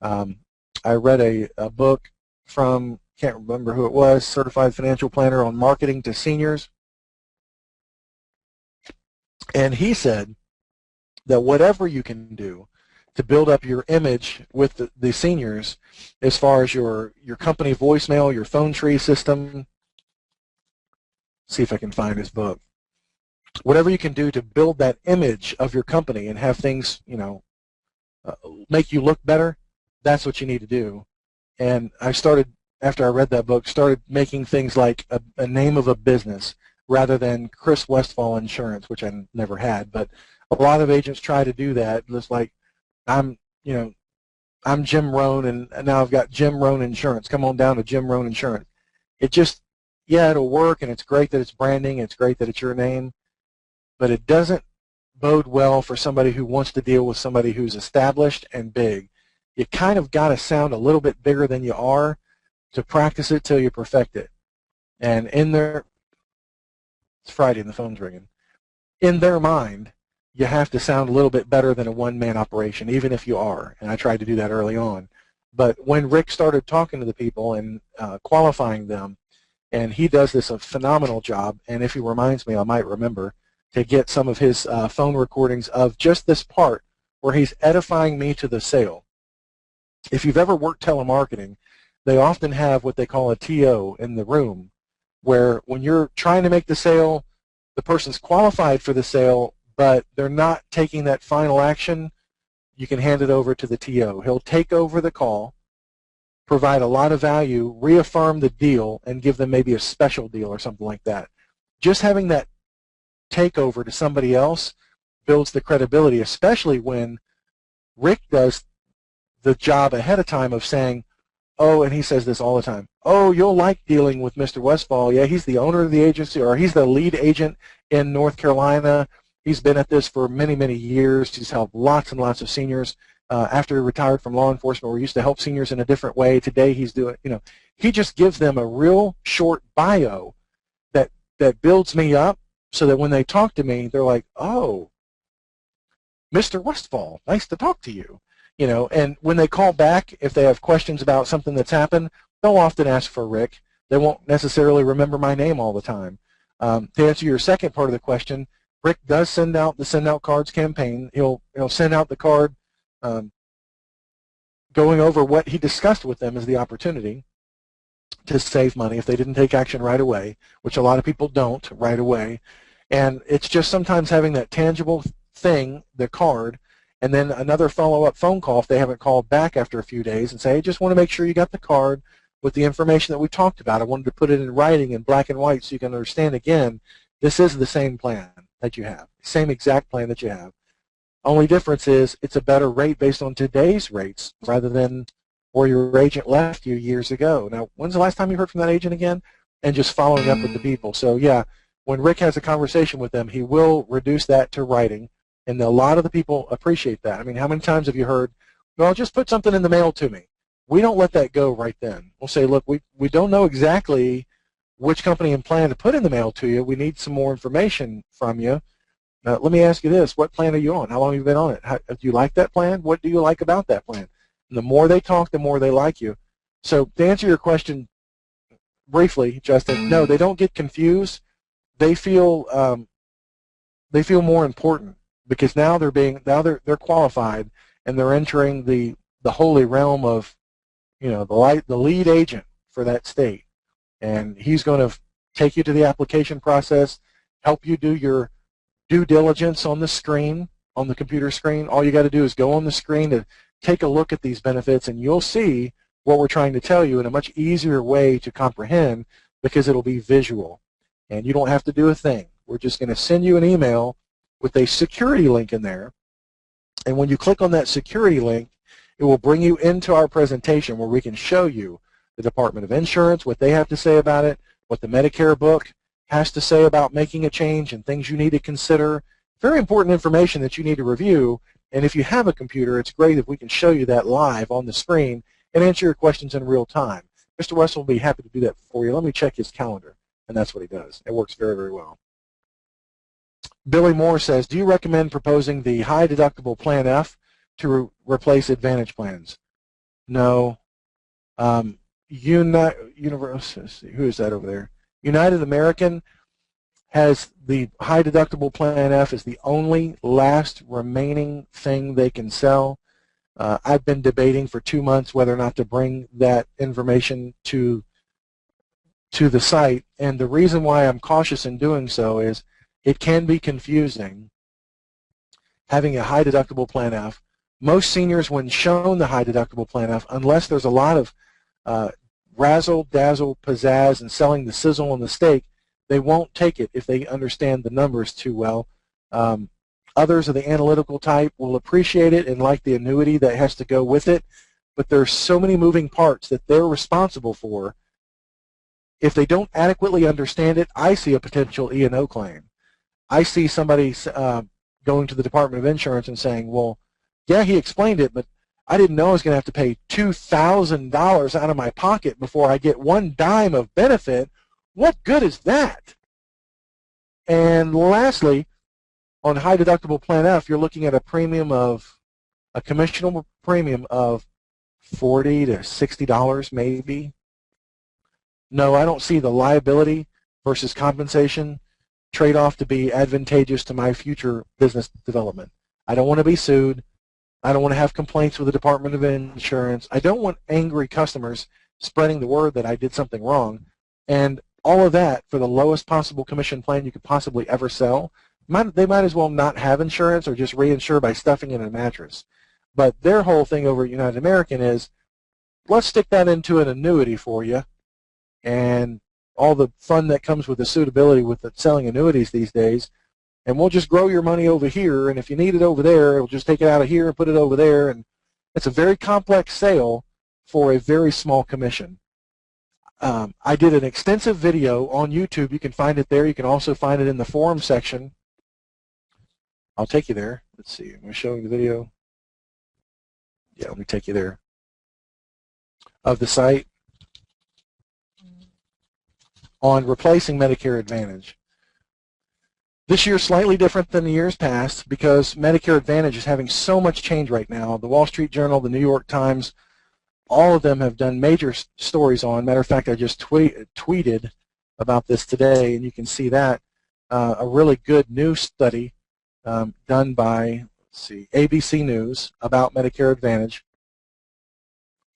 S1: I read a book from, can't remember who it was, Certified Financial Planner on Marketing to Seniors. And he said that whatever you can do to build up your image with the seniors, as far as your company voicemail, your phone tree system, see if I can find his book. Whatever you can do to build that image of your company and have things, you know, make you look better, that's what you need to do. And I started, after I read that book, started making things like a name of a business rather than Chris Westfall Insurance, which I never had. But a lot of agents try to do that. It's like, I'm Jim Rohn, and now I've got Jim Rohn Insurance. Come on down to Jim Rohn Insurance. It just, yeah, it'll work, and it's great that it's branding. It's great that it's your name. But it doesn't bode well for somebody who wants to deal with somebody who's established and big. You kind of got to sound a little bit bigger than you are to practice it till you perfect it. And in their, it's Friday and the phone's ringing, in their mind, you have to sound a little bit better than a one-man operation, even if you are. And I tried to do that early on. But when Rick started talking to the people and qualifying them, and he does this a phenomenal job, and if he reminds me, I might remember to get some of his phone recordings of just this part where he's edifying me to the sale. If you've ever worked telemarketing, they often have what they call a TO in the room, where when you're trying to make the sale, the person's qualified for the sale, but they're not taking that final action, you can hand it over to the TO. He'll take over the call, provide a lot of value, reaffirm the deal, and give them maybe a special deal or something like that. Just having that takeover to somebody else builds the credibility, especially when Rick does the job ahead of time of saying, oh, and he says this all the time, oh, you'll like dealing with Mr. Westfall. Yeah, he's the owner of the agency, or he's the lead agent in North Carolina. He's been at this for many, many years. He's helped lots and lots of seniors. After he retired from law enforcement, we used to help seniors in a different way. Today he's doing, he just gives them a real short bio that builds me up so that when they talk to me, they're like, oh, Mr. Westfall, nice to talk to you. And when they call back, if they have questions about something that's happened, they'll often ask for Rick. They won't necessarily remember my name all the time. To answer your second part of the question, Rick does send out the Send Out Cards campaign. He'll send out the card going over what he discussed with them as the opportunity to save money if they didn't take action right away, which a lot of people don't right away. And it's just sometimes having that tangible thing, the card, and then another follow-up phone call if they haven't called back after a few days and say, hey, just want to make sure you got the card with the information that we talked about. I wanted to put it in writing in black and white so you can understand again, this is the same plan that you have, same exact plan that you have. Only difference is it's a better rate based on today's rates rather than where your agent left you years ago. Now, when's the last time you heard from that agent again? And just following up with the people. So, yeah, when Rick has a conversation with them, he will reduce that to writing, and a lot of the people appreciate that. I mean, how many times have you heard, well, just put something in the mail to me? We don't let that go right then. We'll say, look, we don't know exactly which company and plan to put in the mail to you. We need some more information from you. Let me ask you this. What plan are you on? How long have you been on it? Do you like that plan? What do you like about that plan? And the more they talk, the more they like you. So to answer your question briefly, Justin, no, they don't get confused. They feel more important because now they're qualified and they're entering the holy realm of, the lead agent for that state. And he's going to take you to the application process, help you do your due diligence on the screen, on the computer screen. All you got to do is go on the screen to take a look at these benefits, and you'll see what we're trying to tell you in a much easier way to comprehend because it'll be visual. And you don't have to do a thing. We're just going to send you an email with a security link in there. And when you click on that security link, it will bring you into our presentation where we can show you the Department of Insurance, what they have to say about it, what the Medicare book has to say about making a change and things you need to consider. Very important information that you need to review. And if you have a computer, it's great if we can show you that live on the screen and answer your questions in real time. Mr. West will be happy to do that for you. Let me check his calendar. And that's what he does. It works very, very well. Billy Moore says, do you recommend proposing the high deductible Plan F to replace Advantage plans? No. Who is that over there? United American has the high deductible Plan F as the only last remaining thing they can sell. I've been debating for 2 months whether or not to bring that information to the site, and the reason why I'm cautious in doing so is it can be confusing having a high deductible Plan F. Most seniors, when shown the high deductible Plan F, unless there's a lot of razzle, dazzle, pizzazz, and selling the sizzle and the steak, they won't take it if they understand the numbers too well. Others of the analytical type will appreciate it and like the annuity that has to go with it, but there's so many moving parts that they're responsible for. If they don't adequately understand it, I see a potential E&O claim. I see somebody going to the Department of Insurance and saying, well, yeah, he explained it, but I didn't know I was going to have to pay $2,000 out of my pocket before I get one dime of benefit. What good is that? And lastly, on high deductible Plan F, you're looking at a commissionable premium of $40 to $60 maybe. No, I don't see the liability versus compensation trade-off to be advantageous to my future business development. I don't want to be sued. I don't want to have complaints with the Department of Insurance. I don't want angry customers spreading the word that I did something wrong. And all of that for the lowest possible commission plan you could possibly ever sell they might as well not have insurance or just reinsure by stuffing in a mattress. But their whole thing over at United American is, let's stick that into an annuity for you, and all the fun that comes with the suitability with the selling annuities these days, and we'll just grow your money over here, and if you need it over there, we'll just take it out of here and put it over there. And it's a very complex sale for a very small commission. I did an extensive video on YouTube. You can find it there. You can also find it in the forum section. I'll take you there. Let's see. Am I showing the video? Yeah, let me take you there. Of the site on replacing Medicare Advantage. This year is slightly different than the years past because Medicare Advantage is having so much change right now. The Wall Street Journal, the New York Times, all of them have done major stories on. Matter of fact, I just tweeted about this today, and you can see that. A really good news study done by, let's see, ABC News about Medicare Advantage.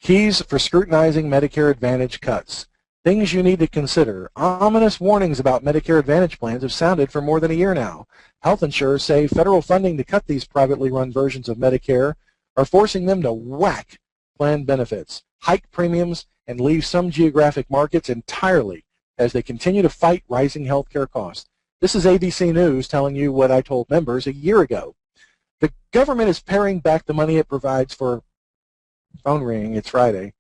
S1: Keys for scrutinizing Medicare Advantage cuts. Things you need to consider. Ominous warnings about Medicare Advantage plans have sounded for more than a year now. Health insurers say federal funding to cut these privately run versions of Medicare are forcing them to whack plan benefits, hike premiums, and leave some geographic markets entirely as they continue to fight rising health care costs. This is ABC News telling you what I told members a year ago. The government is paring back the money it provides for phone ringing, it's Friday,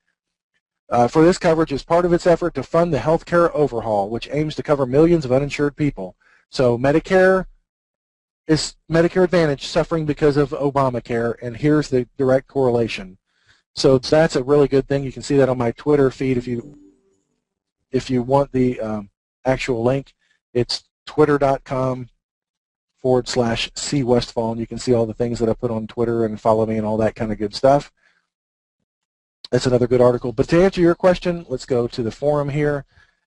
S1: for this coverage as part of its effort to fund the health care overhaul, which aims to cover millions of uninsured people. So Medicare Advantage suffering because of Obamacare, and here's the direct correlation. So that's a really good thing. You can see that on my Twitter feed if you want the actual link. It's twitter.com/CWestfall, and you can see all the things that I put on Twitter and follow me and all that kind of good stuff. That's another good article. But to answer your question, let's go to the forum here.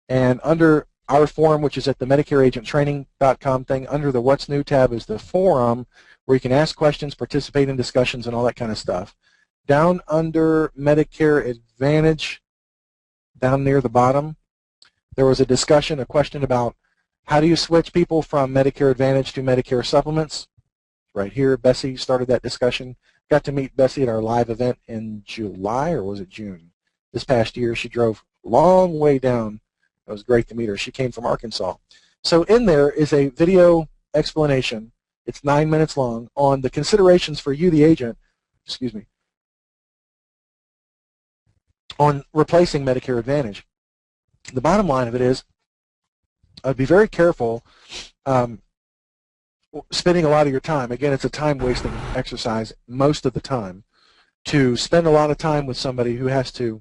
S1: And under our forum, which is at the MedicareAgentTraining.com thing, under the What's New tab is the forum where you can ask questions, participate in discussions, and all that kind of stuff. Down under Medicare Advantage, down near the bottom, there was a discussion, a question about how do you switch people from Medicare Advantage to Medicare Supplements. Right here, Bessie started that discussion. Got to meet Bessie at our live event in July, or was it June? This past year, she drove a long way down. It was great to meet her. She came from Arkansas. So in there is a video explanation. It's 9 minutes long on the considerations for you, the agent, excuse me, on replacing Medicare Advantage. The bottom line of it is, I'd be very careful spending a lot of your time. Again, it's a time-wasting exercise most of the time to spend a lot of time with somebody who has to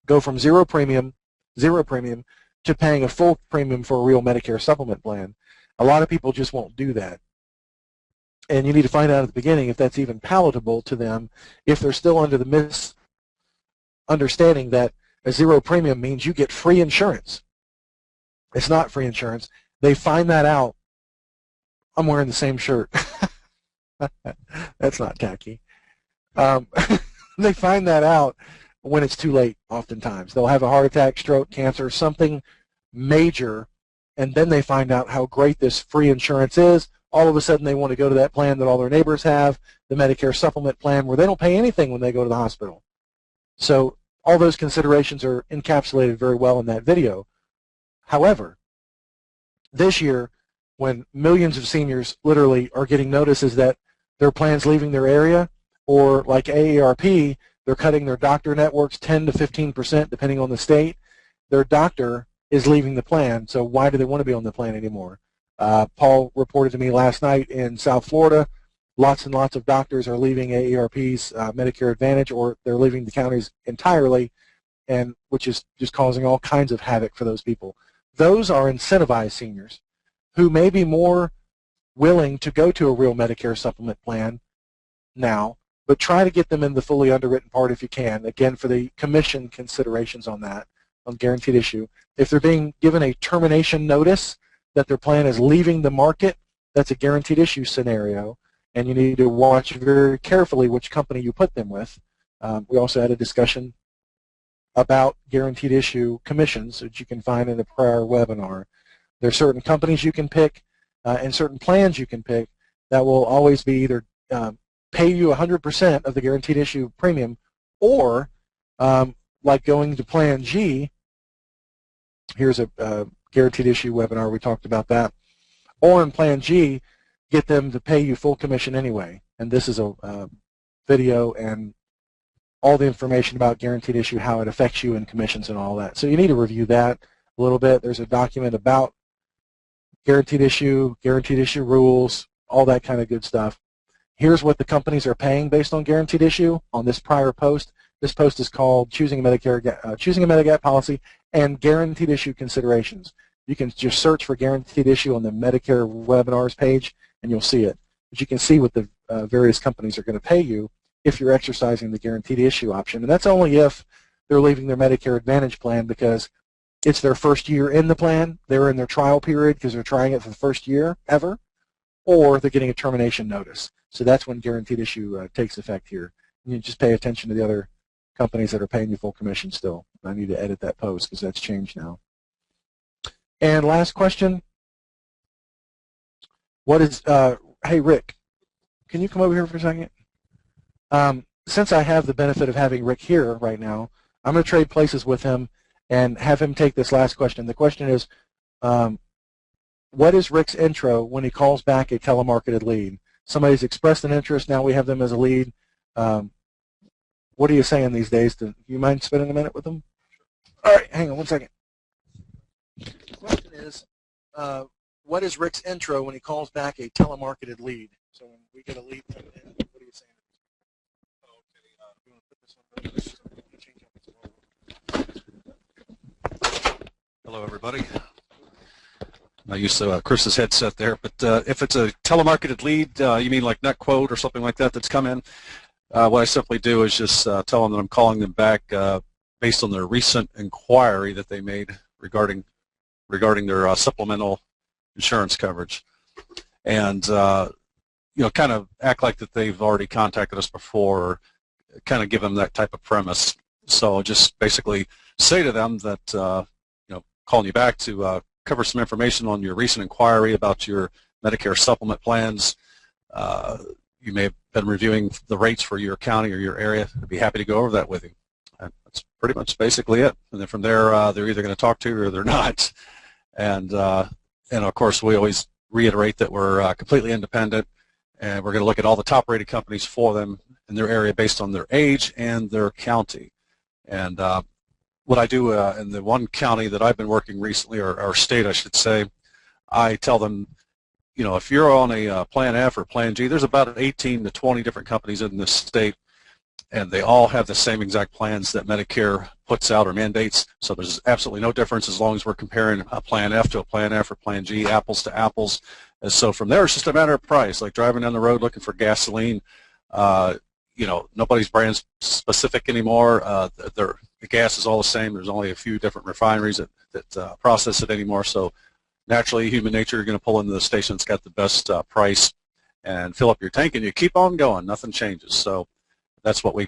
S1: go from zero premium to paying a full premium for a real Medicare supplement plan. A lot of people just won't do that. And you need to find out at the beginning if that's even palatable to them, if they're still under the misunderstanding that a zero premium means you get free insurance. It's not free insurance. They find that out. I'm wearing the same shirt. That's not tacky. They find that out when it's too late oftentimes. They'll have a heart attack, stroke, cancer, something major, and then they find out how great this free insurance is. All of a sudden they want to go to that plan that all their neighbors have, the Medicare Supplement plan, where they don't pay anything when they go to the hospital. So all those considerations are encapsulated very well in that video. However, this year, when millions of seniors literally are getting notices that their plan's leaving their area, or like AARP, they're cutting their doctor networks 10 to 15% depending on the state, their doctor is leaving the plan, so why do they want to be on the plan anymore? Paul reported to me last night in South Florida, lots and lots of doctors are leaving AARP's Medicare Advantage, or they're leaving the counties entirely, and which is just causing all kinds of havoc for those people. Those are incentivized seniors who may be more willing to go to a real Medicare supplement plan now, but try to get them in the fully underwritten part if you can, again, for the commission considerations on that, on guaranteed issue. If they're being given a termination notice that their plan is leaving the market, that's a guaranteed issue scenario, and you need to watch very carefully which company you put them with. We also had a discussion about guaranteed issue commissions, which you can find in a prior webinar. There are certain companies you can pick. and certain plans you can pick that will always be either pay you 100% of the guaranteed issue premium, or like going to Plan G, here's a guaranteed issue webinar, we talked about that, or in Plan G, get them to pay you full commission anyway. And this is a video and all the information about guaranteed issue, how it affects you and commissions and all that. So you need to review that a little bit. There's a document about guaranteed issue rules, all that kind of good stuff. Here's what the companies are paying based on guaranteed issue on this prior post. This post is called Choosing a Medigap Policy and Guaranteed Issue Considerations. You can just search for guaranteed issue on the Medicare webinars page and you'll see it. But you can see what the various companies are going to pay you if you're exercising the guaranteed issue option. And that's only if they're leaving their Medicare Advantage plan because it's their first year in the plan, they're in their trial period because they're trying it for the first year ever, or they're getting a termination notice. So that's when guaranteed issue takes effect here. You just pay attention to the other companies that are paying you full commission still. I need to edit that post because that's changed now. And last question. What is, hey Rick, can you come over here for a second? Since I have the benefit of having Rick here right now, I'm going to trade places with him and have him take this last question. The question is, what is Rick's intro when he calls back a telemarketed lead? Somebody's expressed an interest, now we have them as a lead. What are you saying these days? Do you mind spending a minute with them? All right, hang on one second. The question is, what is Rick's intro when he calls back a telemarketed lead? So when we get a lead coming in, what are you saying?
S2: Hello, everybody. I used Chris's headset there, but if it's a telemarketed lead, you mean like NetQuote or something like that that's come in, what I simply do is just tell them that I'm calling them back based on their recent inquiry that they made regarding their supplemental insurance coverage, and kind of act like that they've already contacted us before, or kind of give them that type of premise. So just basically say to them that calling you back to cover some information on your recent inquiry about your Medicare supplement plans. You may have been reviewing the rates for your county or your area. I'd be happy to go over that with you. And that's pretty much basically it. And then from there, they're either going to talk to you or they're not. And of course, we always reiterate that we're completely independent, and we're going to look at all the top-rated companies for them in their area based on their age and their county. And what I do in the one county that I've been working recently, or state I should say, I tell them, if you're on a Plan F or Plan G, there's about 18 to 20 different companies in this state, and they all have the same exact plans that Medicare puts out or mandates. So there's absolutely no difference as long as we're comparing a Plan F to a Plan F or Plan G, apples to apples. And so from there, it's just a matter of price, like driving down the road looking for gasoline. Nobody's brand specific anymore. The gas is all the same. There's only a few different refineries that process it anymore. So naturally, human nature, you're going to pull into the station that's got the best price and fill up your tank, and you keep on going. Nothing changes. So that's what we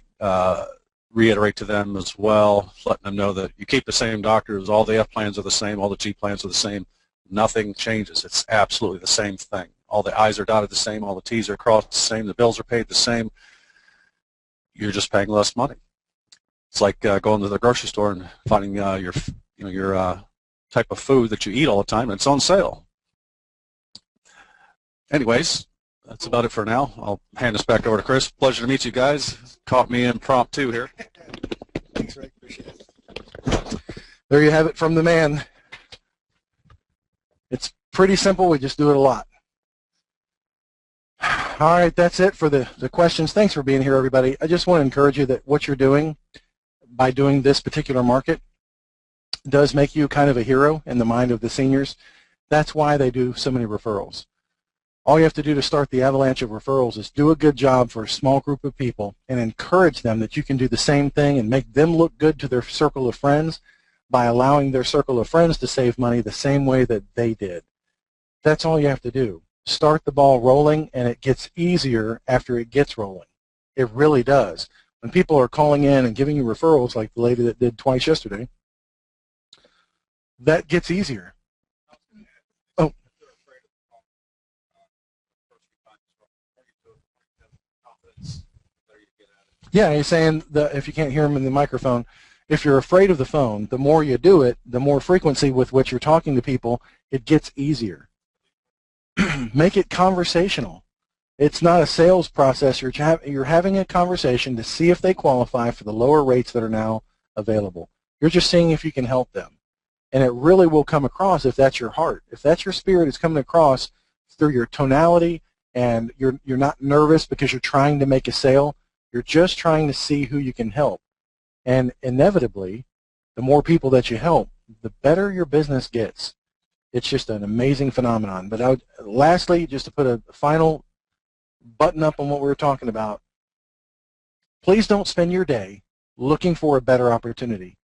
S2: reiterate to them as well, letting them know that you keep the same doctors. All the F plans are the same. All the G plans are the same. Nothing changes. It's absolutely the same thing. All the I's are dotted the same. All the T's are crossed the same. The bills are paid the same. You're just paying less money. It's like going to the grocery store and finding your type of food that you eat all the time, and it's on sale. Anyways, that's about it for now. I'll hand this back over to Chris. Pleasure to meet you guys. Caught me impromptu here.
S1: Thanks, Rick. Appreciate it. There you have it from the man. It's pretty simple. We just do it a lot. All right, that's it for the questions. Thanks for being here, everybody. I just want to encourage you that what you're doing by doing this particular market does make you kind of a hero in the mind of the seniors. That's why they do so many referrals. All you have to do to start the avalanche of referrals is do a good job for a small group of people and encourage them that you can do the same thing and make them look good to their circle of friends by allowing their circle of friends to save money the same way that they did. That's all you have to do. Start the ball rolling, and it gets easier after it gets rolling. It really does. When people are calling in and giving you referrals like the lady that did twice yesterday, that gets easier. Oh. Yeah, he's saying that if you can't hear him in the microphone, if you're afraid of the phone, the more you do it, the more frequency with which you're talking to people, it gets easier. Make it conversational. It's not a sales process. You're having a conversation to see if they qualify for the lower rates that are now available. You're just seeing if you can help them. And it really will come across if that's your heart. If that's your spirit, it's coming across through your tonality, and you're not nervous because you're trying to make a sale. You're just trying to see who you can help. And inevitably, the more people that you help, the better your business gets. It's just an amazing phenomenon. But lastly, just to put a final button up on what we were talking about, please don't spend your day looking for a better opportunity.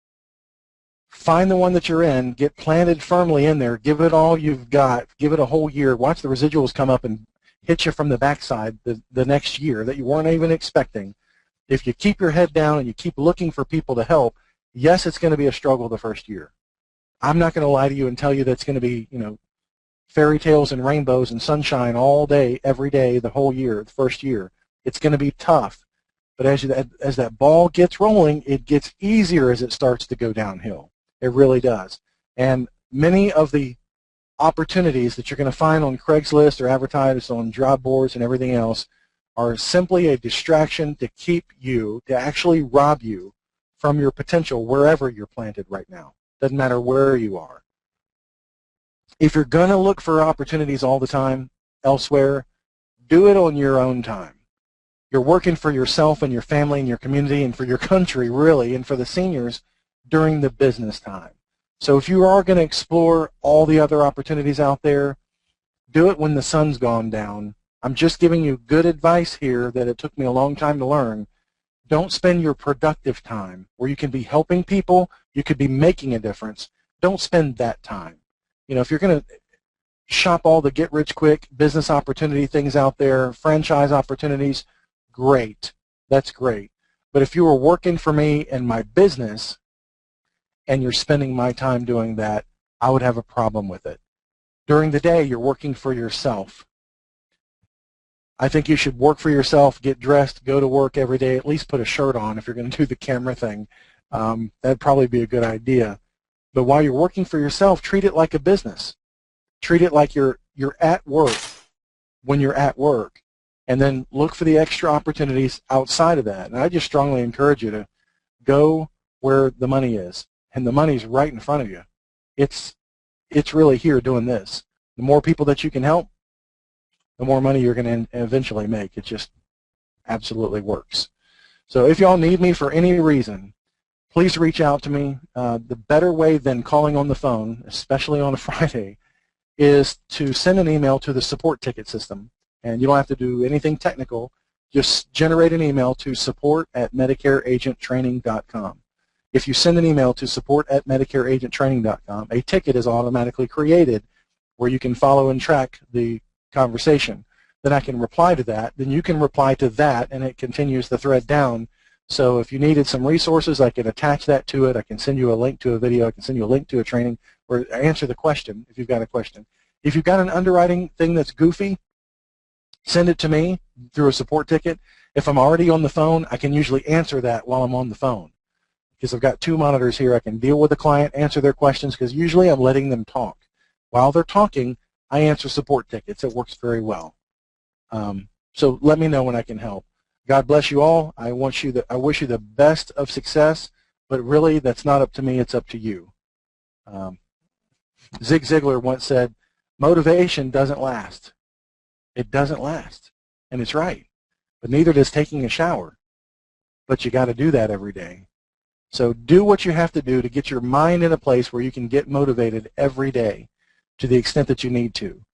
S1: Find the one that you're in, get planted firmly in there, give it all you've got, give it a whole year, watch the residuals come up and hit you from the backside the next year that you weren't even expecting. If you keep your head down and you keep looking for people to help, yes, it's going to be a struggle the first year. I'm not going to lie to you and tell you that it's going to be, fairy tales and rainbows and sunshine all day, every day, the whole year, the first year. It's going to be tough. But as that ball gets rolling, it gets easier as it starts to go downhill. It really does. And many of the opportunities that you're going to find on Craigslist or advertised on job boards and everything else are simply a distraction to keep you, to actually rob you from your potential wherever you're planted right now. Doesn't matter where you are. If you're going to look for opportunities all the time elsewhere, do it on your own time. You're working for yourself and your family and your community and for your country, really, and for the seniors during the business time. So if you are going to explore all the other opportunities out there, do it when the sun's gone down. I'm just giving you good advice here that it took me a long time to learn. Don't spend your productive time where you can be helping people, you could be making a difference. Don't spend that time. If you're going to shop all the get-rich-quick business opportunity things out there, franchise opportunities, great. That's great. But if you were working for me and my business and you're spending my time doing that, I would have a problem with it. During the day, you're working for yourself. I think you should work for yourself, get dressed, go to work every day, at least put a shirt on if you're going to do the camera thing. That'd probably be a good idea. But while you're working for yourself, treat it like a business. Treat it like you're at work when you're at work, and then look for the extra opportunities outside of that. And I just strongly encourage you to go where the money is, and the money's right in front of you. It's really here doing this. The more people that you can help, the more money you're going to eventually make. It just absolutely works. So if y'all need me for any reason, please reach out to me. The better way than calling on the phone, especially on a Friday, is to send an email to the support ticket system. And you don't have to do anything technical. Just generate an email to support@medicareagenttraining.com. If you send an email to support@medicareagenttraining.com, a ticket is automatically created where you can follow and track the conversation. Then I can reply to that. Then you can reply to that, and it continues the thread down. So if you needed some resources, I can attach that to it. I can send you a link to a video. I can send you a link to a training, or answer the question if you've got a question. If you've got an underwriting thing that's goofy, send it to me through a support ticket. If I'm already on the phone, I can usually answer that while I'm on the phone because I've got two monitors here. I can deal with the client, answer their questions, because usually I'm letting them talk. While they're talking, I answer support tickets. It works very well. So let me know when I can help. God bless you all. I wish you the best of success, but really that's not up to me, it's up to you. Zig Ziglar once said, motivation doesn't last. It doesn't last, and it's right. But neither does taking a shower. But you got to do that every day. So do what you have to do to get your mind in a place where you can get motivated every day to the extent that you need to.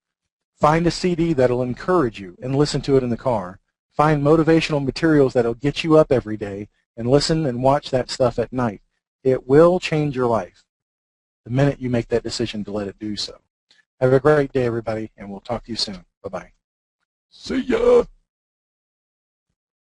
S1: Find a CD that'll encourage you and listen to it in the car. Find motivational materials that'll get you up every day and listen and watch that stuff at night. It will change your life the minute you make that decision to let it do so. Have a great day, everybody, and we'll talk to you soon. Bye-bye. See ya.